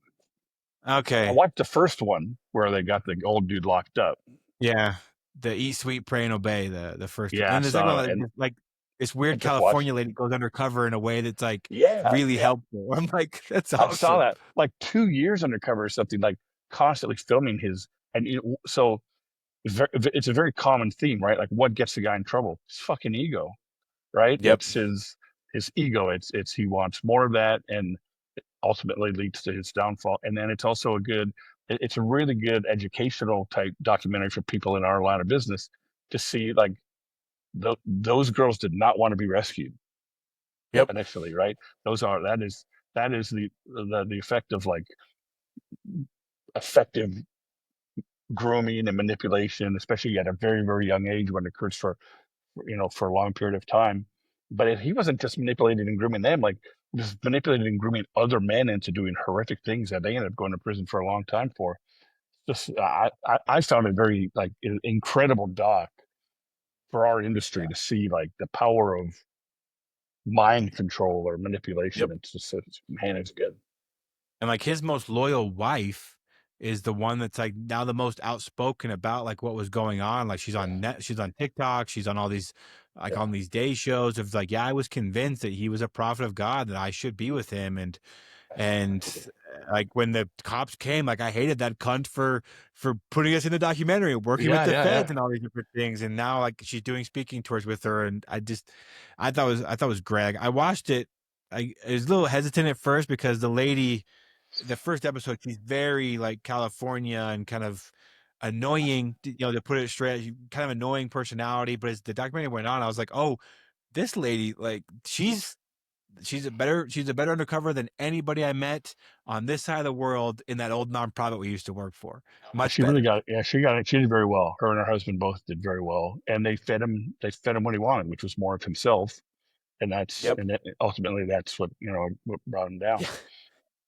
yeah. I Okay, watched the first one where they got the old dude locked up. yeah. The Eat Sweet Pray and Obey, the first one, Yeah, and I then the second saw one it, and like this I weird just watched. California lady goes undercover in a way that's like Yeah, really yeah. helpful. I'm like, that's I saw awesome. that like 2 years undercover or something, like constantly filming his. And so it's a very common theme, right? Like what gets the guy in trouble? His fucking ego, right? Yep, It's his ego. It's he wants more of that, and ultimately leads to his downfall. And then it's also it's a really good educational type documentary for people in our line of business to see like those girls did not want to be rescued yep, initially, right? Those are that is the effect of like effective grooming and manipulation, especially at a very very young age when it occurs for a long period of time. But he wasn't just manipulating and grooming them, like he was manipulating and grooming other men into doing horrific things that they ended up going to prison for a long time for. Just I found it very like incredible doc for our industry to see like the power of mind control or manipulation. yep. Man, it's good. And like his most loyal wife is the one that's like now the most outspoken about like what was going on. Like Yeah, she's on TikTok, she's on all these like yeah, on these day shows of like, yeah, I was convinced that he was a prophet of God, that I should be with him. And like when the cops came, like I hated that cunt for putting us in the documentary, working with yeah, the yeah, feds yeah. and all these different things. And now like she's doing speaking tours with her, and I thought it was Greg. I watched it. I was a little hesitant at first because the first episode, she's very like California and kind of annoying, to put it straight, kind of annoying personality. But as the documentary went on, I was like, oh, this lady, like she's a better undercover than anybody I met on this side of the world in that old nonprofit we used to work for. Much She really better. got it. Yeah, she got it. She did very well. Her and her husband both did very well, and they fed him. They fed him what he wanted, which was more of himself, and Yep. ultimately that's what brought him down. Yeah.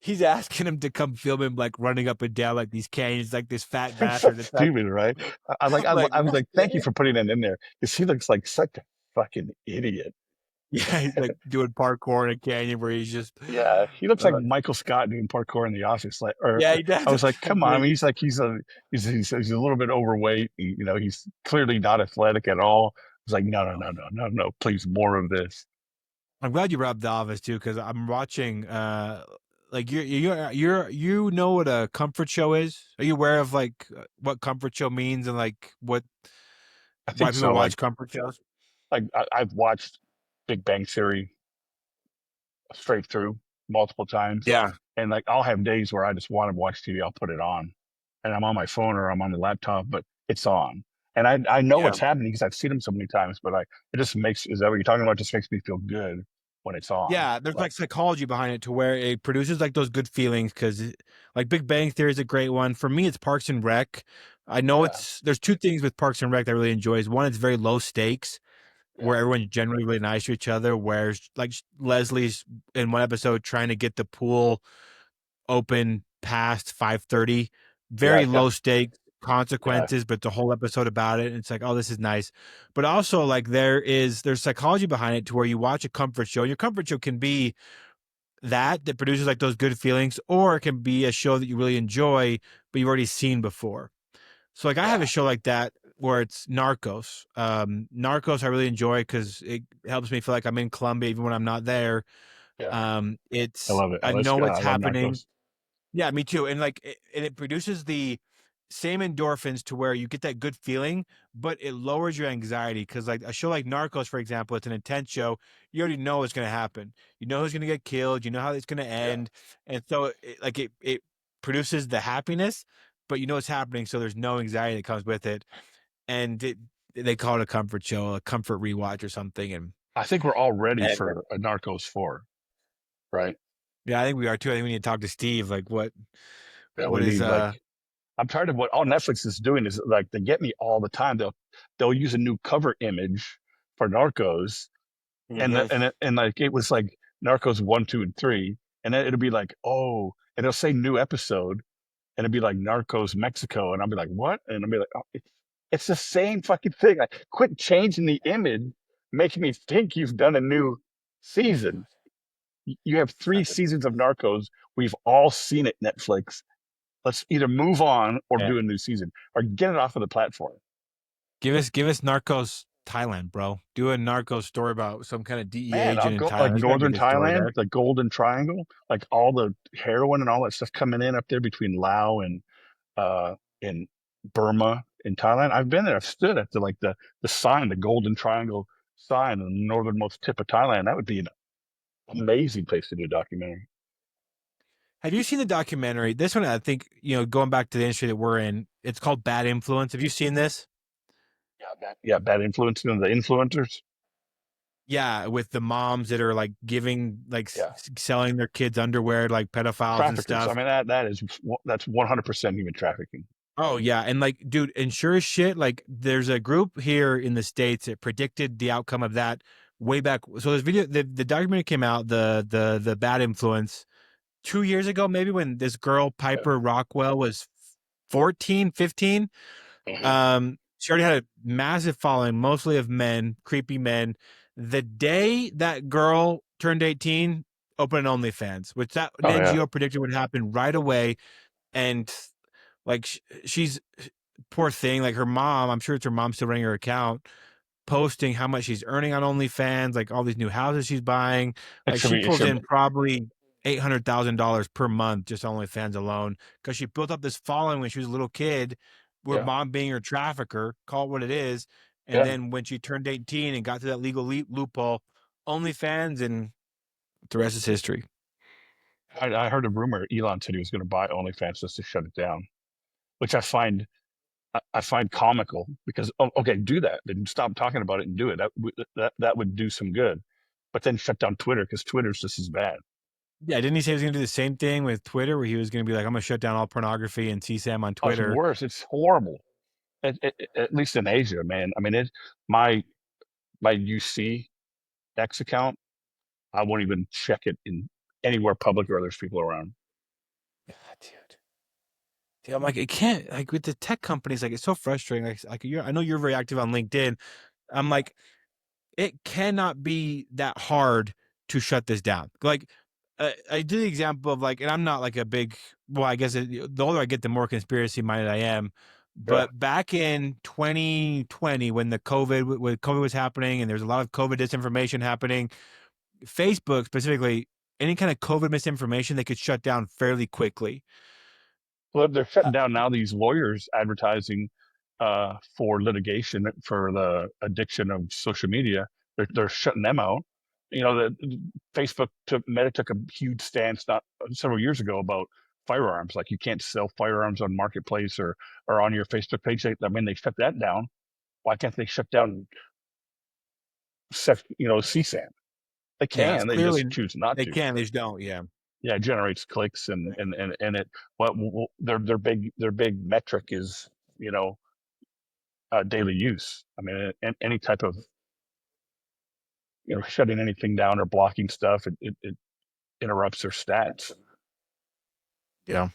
He's asking him to come film him like running up and down like these canyons, like this fat It's so bastard. It's like, stupid, right? I'm like, I was like, thank you really? for putting that in there because he looks like such a fucking idiot. Yeah, he's like doing parkour in a canyon where he's just, Yeah, he looks like uh, Michael Scott doing parkour in The Office. Like, or yeah, he I does. was like, come on, I mean, he's a little bit overweight. He's clearly not athletic at all. I was like, no, no, no, no, no, no, please, more of this. I'm glad you brought up The Office too, because I'm watching. Like you know what a comfort show is? Are you aware of like what comfort show means and like what I why think people so. watch comfort shows? I've watched Big Bang Theory straight through multiple times, Yeah, and like I'll have days where I just want to watch TV. I'll put it on, and I'm on my phone or I'm on the laptop, but it's on, and I know yeah, what's happening because I've seen them so many times. But it just makes is that what you're talking about? It just makes me feel good when it's on. yeah. There's Like like psychology behind it to where it produces like those good feelings because like Big Bang Theory is a great one. For me, it's Parks and Rec. I know yeah, there's two things with Parks and Rec that I really enjoy. Is one, it's very low stakes yeah, where everyone's generally really nice to each other. Whereas like Leslie's in one episode trying to get the pool open past 5:30, yeah, very yeah, low stakes yeah. consequences, but the whole episode about it, it's like, oh, this is nice. But also like there's psychology behind it to where you watch a comfort show, and your comfort show can be that produces like those good feelings, or it can be a show that you really enjoy but you've already seen before. So like I have Yeah, a show like that where it's Narcos. Narcos I really enjoy because it helps me feel like I'm in Colombia even when I'm not there. yeah. I It's love it. I know I what's love happening. Narcos. Yeah, me too. And like it produces the same endorphins to where you get that good feeling, but it lowers your anxiety because like a show like Narcos, for example, it's an intense show. You already know what's going to happen. You know who's going to get killed. You know how it's going to Yeah, end, and so it produces the happiness, but you know what's happening, so there's no anxiety that comes with it. And they call it a comfort show, a comfort rewatch or something. I think we're all ready And for a Narcos 4, right? yeah, I think we are too. I think we need to talk to Steve. Like Yeah, what we is need like I'm tired of what all Netflix is doing is like they get me all the time. they'll use a new cover image for Narcos, and Mm-hmm. like it was like Narcos 1, 2, and 3, and then it'll be like, oh, and it'll say new episode, and it'd be like Narcos Mexico, and I'll be like, what? And I'll be like, oh, it's the same fucking thing. Like, quit changing the image, making me think you've done a new season. You have three seasons of Narcos. We've all seen it, Netflix. Let's either move on or Yeah. do a new season or get it off of the platform. Give us Narcos Thailand, bro. Do a Narcos story about some kind of DEA Man, I'll agent in go Thailand. like There's got to be a northern good story Thailand, there. the Golden Triangle, like all the heroin and all that stuff coming in up there between Laos uh and Burma in Thailand. I've been there. I've stood at the sign, the Golden Triangle sign on the northernmost tip of Thailand. That would be an amazing place to do a documentary. Have you seen the documentary? This one, I think, going back to the industry that we're in, it's called Bad Influence. Have you seen this? Bad influence on the influencers. Yeah, with the moms that are like giving, like Yeah, selling their kids underwear, like pedophiles and traffickers. I stuff. mean that's 100% human trafficking. Oh yeah, and like, dude, and sure as shit, like, there's a group here in the States that predicted the outcome of that way back. So this video, the documentary came out, the Bad Influence, 2 years ago, maybe, when this girl Yeah. Piper Rockwell was 14, 15. Mhm. She already had a massive following, mostly of men, creepy men. The day that girl turned 18, opened OnlyFans, which that Oh Net yeah. Geo predicted would happen right away. And like, she's, poor thing, like her mom, I'm sure it's her mom still running her account, posting how much she's earning on OnlyFans, like all these new houses she's buying. It Like, should she be. It pulls should in be. probably $800,000 per month just OnlyFans alone, because she built up this following when she was a little kid, with Yeah. mom being her trafficker, call it what it is. And Yeah. then when she turned 18 and got through that legal loophole, OnlyFans, and the rest is history. I heard a rumor Elon said he was going to buy OnlyFans just to shut it down, which I find comical because okay, do that, then stop talking about it and do it. That would do some good, but then shut down Twitter because Twitter's just as bad. Yeah, didn't he say he was going to do the same thing with Twitter, where he was going to be like, I'm going to shut down all pornography and CSAM on Oh, it's Twitter? worse. It's horrible. At least in Asia, man. I mean, my my UC X account. I won't even check it in anywhere public or there's people around. Yeah, dude. Yeah, I'm like, it can't, like, with the tech companies, like, it's so frustrating. Like I know you're very active on LinkedIn. I'm like, it cannot be that hard to shut this down. Like, I did the example of, like, and I'm not like a big, well, I guess the older I get, the more conspiracy minded I am. Yeah. But back in 2020, when COVID was happening, and there's a lot of COVID disinformation happening, Facebook specifically, any kind of COVID misinformation, they could shut down fairly quickly. Well, they're shutting down now these lawyers advertising for litigation for the addiction of social media. They're shutting them out. You know, Meta took a huge stance not several years ago about firearms. Like you can't sell firearms on marketplace or on your Facebook page. I mean, they shut that down. Why can't they shut down, CSAM? They Yeah, can. They clearly just choose not they to. can, they just don't. Yeah. Yeah, it generates clicks and it what their big metric is, you know, daily use. I mean, any type of shutting anything down or blocking stuff, it interrupts their stats. Yeah.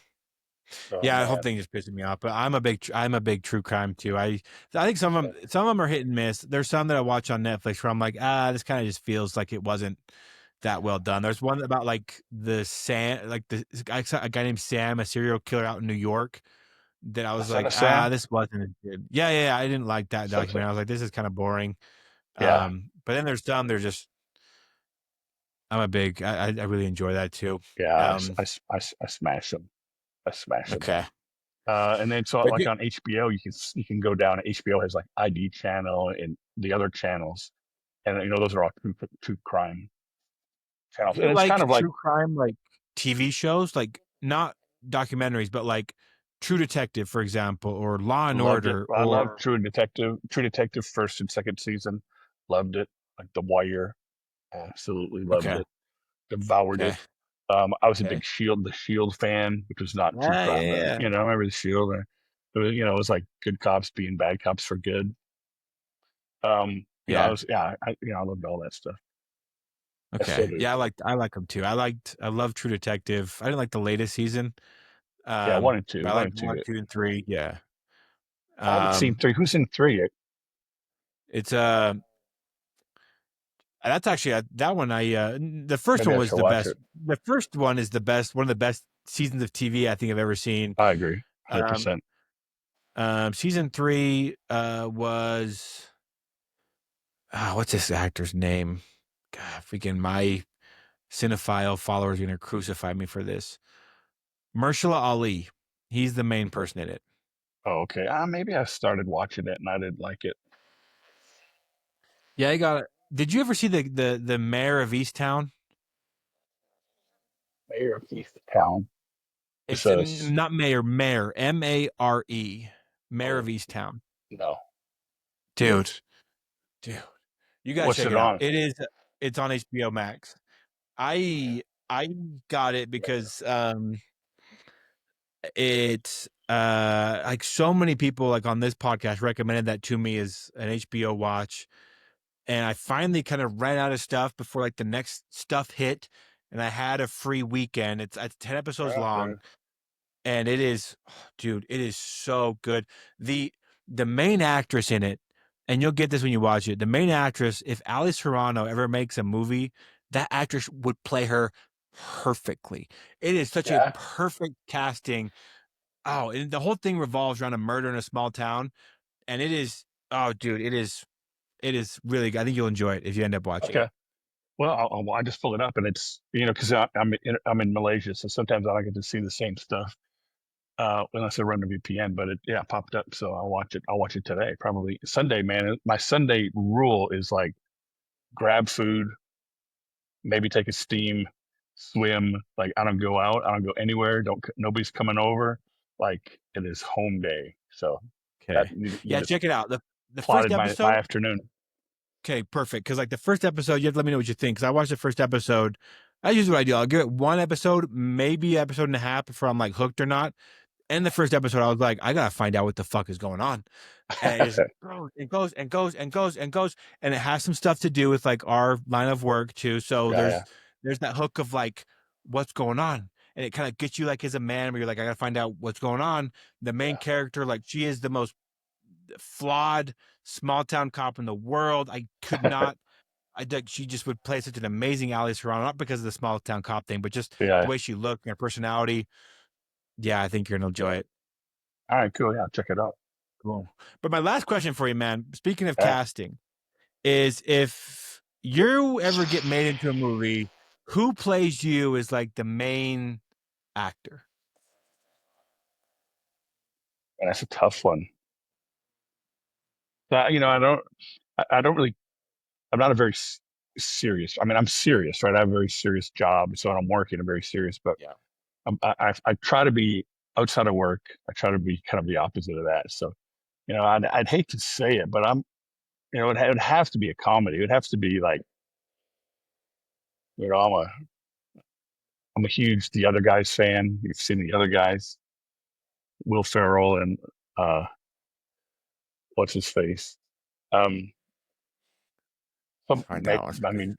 Oh Yeah, the whole man, thing just pisses me off. But I'm a big true crime too. I think some of them are hit and miss. There's some that I watch on Netflix where I'm like, this kind of just feels like it wasn't that well done. There's one about, like, the Sam, like a guy named Sam, a serial killer out in New York, that I the was son like, of Sam. this wasn't as good. Yeah, yeah, yeah, I didn't like that Son of Sam. documentary. I was like, this is kind of boring. Yeah, But then there's some, they're just, I really enjoy that too. yeah. Um, I smash them. I smash them. okay. And then so But like on HBO, you can go down. HBO has like ID channel and the other channels, and those are all true crime channels. do And you it's kind like of like true crime, like TV shows, like not documentaries, but like True Detective, for example, or Law and loved it. Order, I love or True Detective. True Detective first and second season, loved it. Like The Wire, absolutely loved okay, it. Devoured okay, it. I was a okay, big the Shield fan, which was not true yeah, crime, yeah, but yeah. I remember the Shield. It was like good cops being bad cops for good. I Yeah. was I loved all that stuff. I still Okay. do. Yeah, I like them too. I love True Detective. I didn't like the latest season. Yeah, But I one like and two. 1, 2, and 3. Yeah. I haven't seen Um, three. Who's in three? it's that's actually that one. The first Maybe one I was should the watch best. it. The first one is the best. One of the best seasons of TV I think I've ever seen. I agree, 100. Um, percent Season 3 was what's this actor's name? God, freaking my cinephile followers are gonna crucify me for this. Mahershala Ali. He's the main person in it. Oh, okay. Maybe I started watching it and I didn't like it. Yeah, I got it. Did you ever see the mayor of Easttown? Mayor of East Town. It's It's not mayor, Mare, mayor oh of Easttown. no. Dude, dude, you gotta What's check it it out. on? It's on HBO Max. I got it because it's like so many people like on this podcast recommended that to me as an HBO watch, and I finally kind of ran out of stuff before like the next stuff hit, and I had a free weekend. It's 10 episodes long, Okay. and it is, dude, it is so good. The main actress in it, and you'll get this when you watch it. The main actress, if Ali Serrano ever makes a movie, that actress would play her perfectly. It is such a Yeah. perfect casting. Oh, and the whole thing revolves around a murder in a small town, and it is, oh, dude, it is really good. I think you'll enjoy it if you end up watching Okay. it. Well, I just pulled it up and it's because I'm in Malaysia, so sometimes I don't get to see the same stuff unless I run the VPN. But it yeah popped up, so I'll watch it. I'll watch it today, probably Sunday. Man, my Sunday rule is like grab food, maybe take a steam, swim. Like I don't go out, I don't go anywhere. Don't nobody's coming over. Like it is home day. So that Okay. you Yeah, just check it out. The first plotted my episode. afternoon. Okay, perfect. Because like the first episode, you have to let me know what you think. Because I watched the first episode. That's usually what I do. I'll give it one episode, maybe episode and a half before I'm like hooked or not. And the first episode, I was like, I gotta find out what the fuck is going on. And it just goes and goes and goes and goes and goes. And it has some stuff to do with like our line of work too. So Yeah, yeah, there's that hook of like what's going on. And it kind of gets you like as a man where you're like, I gotta find out what's going on. The main yeah, character, like she is the most flawed small town cop in the world. I could not. I think she just would play such an amazing Ali Serrano, not because of the small town cop thing, but just the yeah. way she looked and her personality. Yeah, I think you're gonna enjoy it. All right, cool. Yeah, check it out. Cool. But my last question for you, man, speaking of Yeah. casting, is if you ever get made into a movie, who plays you as like the main actor? And that's a tough one. So, I don't really, I'm not a very serious. I mean, I'm serious, right? I have a very serious job, so when I'm working, I'm very serious. But Yeah. I try to be outside of work. I try to be kind of the opposite of that. So, I'd hate to say it, but it would have to be a comedy. It would have to be like, you know, I'm a huge The Other Guys fan. You've seen The Other Guys, Will Ferrell and uh, what's his face. Um, Let's find out. Let's I mean,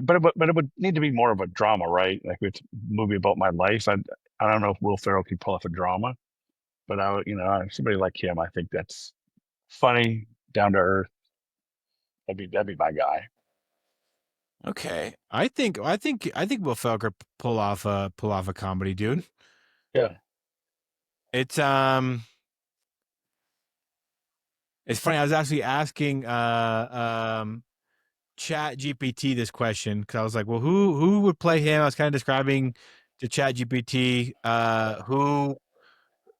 but it would need to be more of a drama, right? Like it's a movie about my life. I don't know if Will Ferrell could pull off a drama, but somebody like him, I think that's funny, down to earth. That'd be my guy. Okay. I think Will Ferrell could pull off a comedy, dude. Yeah. It's it's funny. I was actually asking Chat GPT this question because I was like, well, who would play him? I was kind of describing to Chat GPT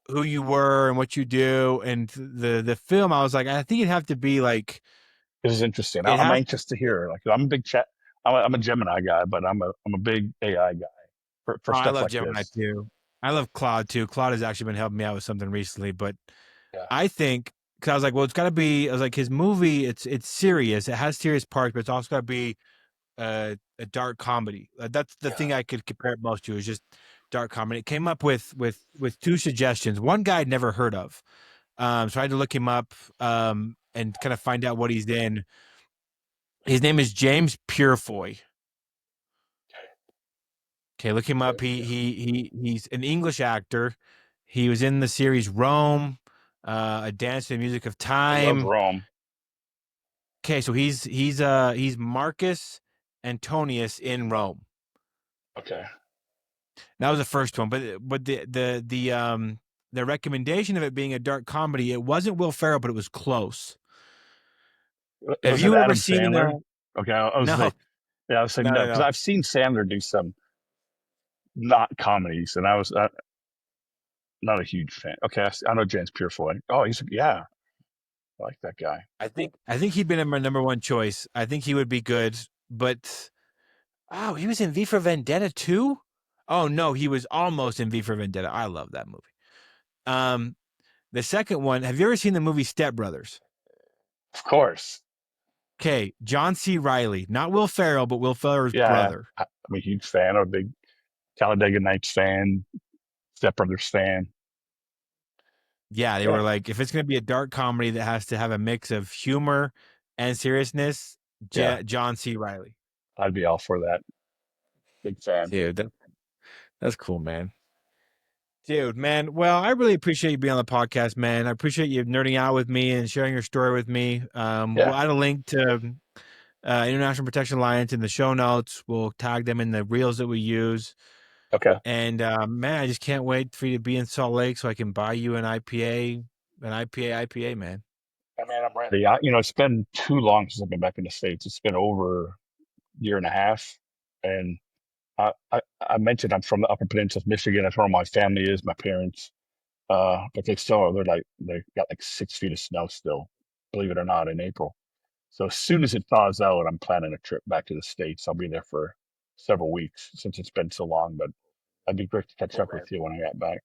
who you were and what you do, and the film. I was like, I think it'd have to be like This is interesting. it I'm has. anxious to hear. Like I'm a big chat. I'm a Gemini guy, but I'm a big AI guy for Oh, I stuff love like Gemini this. too. I love Claude too. Claude has actually been helping me out with something recently, but Yeah. I think because I was like, well, it's got to be. I was like, his movie, it's serious. It has serious parts, but it's also got to be a dark comedy. That's the Yeah. thing I could compare it most to is just dark comedy. It came up with two suggestions. One guy I'd never heard of, so I had to look him up. and kind of find out what he's in. His name is James Purefoy. Okay, look him up. He's an English actor. He was in the series Rome, A Dance to the Music of I love Time. Rome. Okay, so he's Marcus Antonius in Rome. Okay. That was the first one, but the recommendation of it being a dark comedy, it wasn't Will Ferrell, but it was close. Have Was it you ever Adam seen Sandler? Okay, I was no, like, yeah, I was saying no, no no, because no. I've seen Sandler do some not comedies, and I was not a huge fan. Okay, I know James Purefoy. Oh, yeah, I like that guy. I think he'd been my number one choice. I think he would be good, but oh, he was in V for Vendetta too? Oh no, he was almost in V for Vendetta. I love that movie. Um, the second one, have you ever seen the movie Step Brothers? Of course. Okay, John C. Riley, not Will Ferrell, but Will Ferrell's Yeah, brother. I'm a huge fan. I'm a big Talladega Nights fan, Step Brothers fan. Yeah, they Yeah, were like, if it's going to be a dark comedy that has to have a mix of humor and seriousness, yeah, John C. Riley. I'd be all for that. Big fan. Dude, that's cool, man. Dude, man. Well, I really appreciate you being on the podcast, man. I appreciate you nerding out with me and sharing your story with me. We'll Yeah. add a link to International Protection Alliance in the show notes. We'll tag them in the reels that we use. Okay. And man, I just can't wait for you to be in Salt Lake so I can buy you an IPA, man. I mean, I'm ready. It's been too long since I've been back in the States. It's been over a year and a half. And I mentioned I'm from the Upper Peninsula of Michigan. That's where my family is, my parents. But they got like 6 feet of snow still, believe it or not, in April. So as soon as it thaws out, I'm planning a trip back to the States. I'll be there for several weeks since it's been so long, but it'd be great to catch Cool, up man. with you when I get back.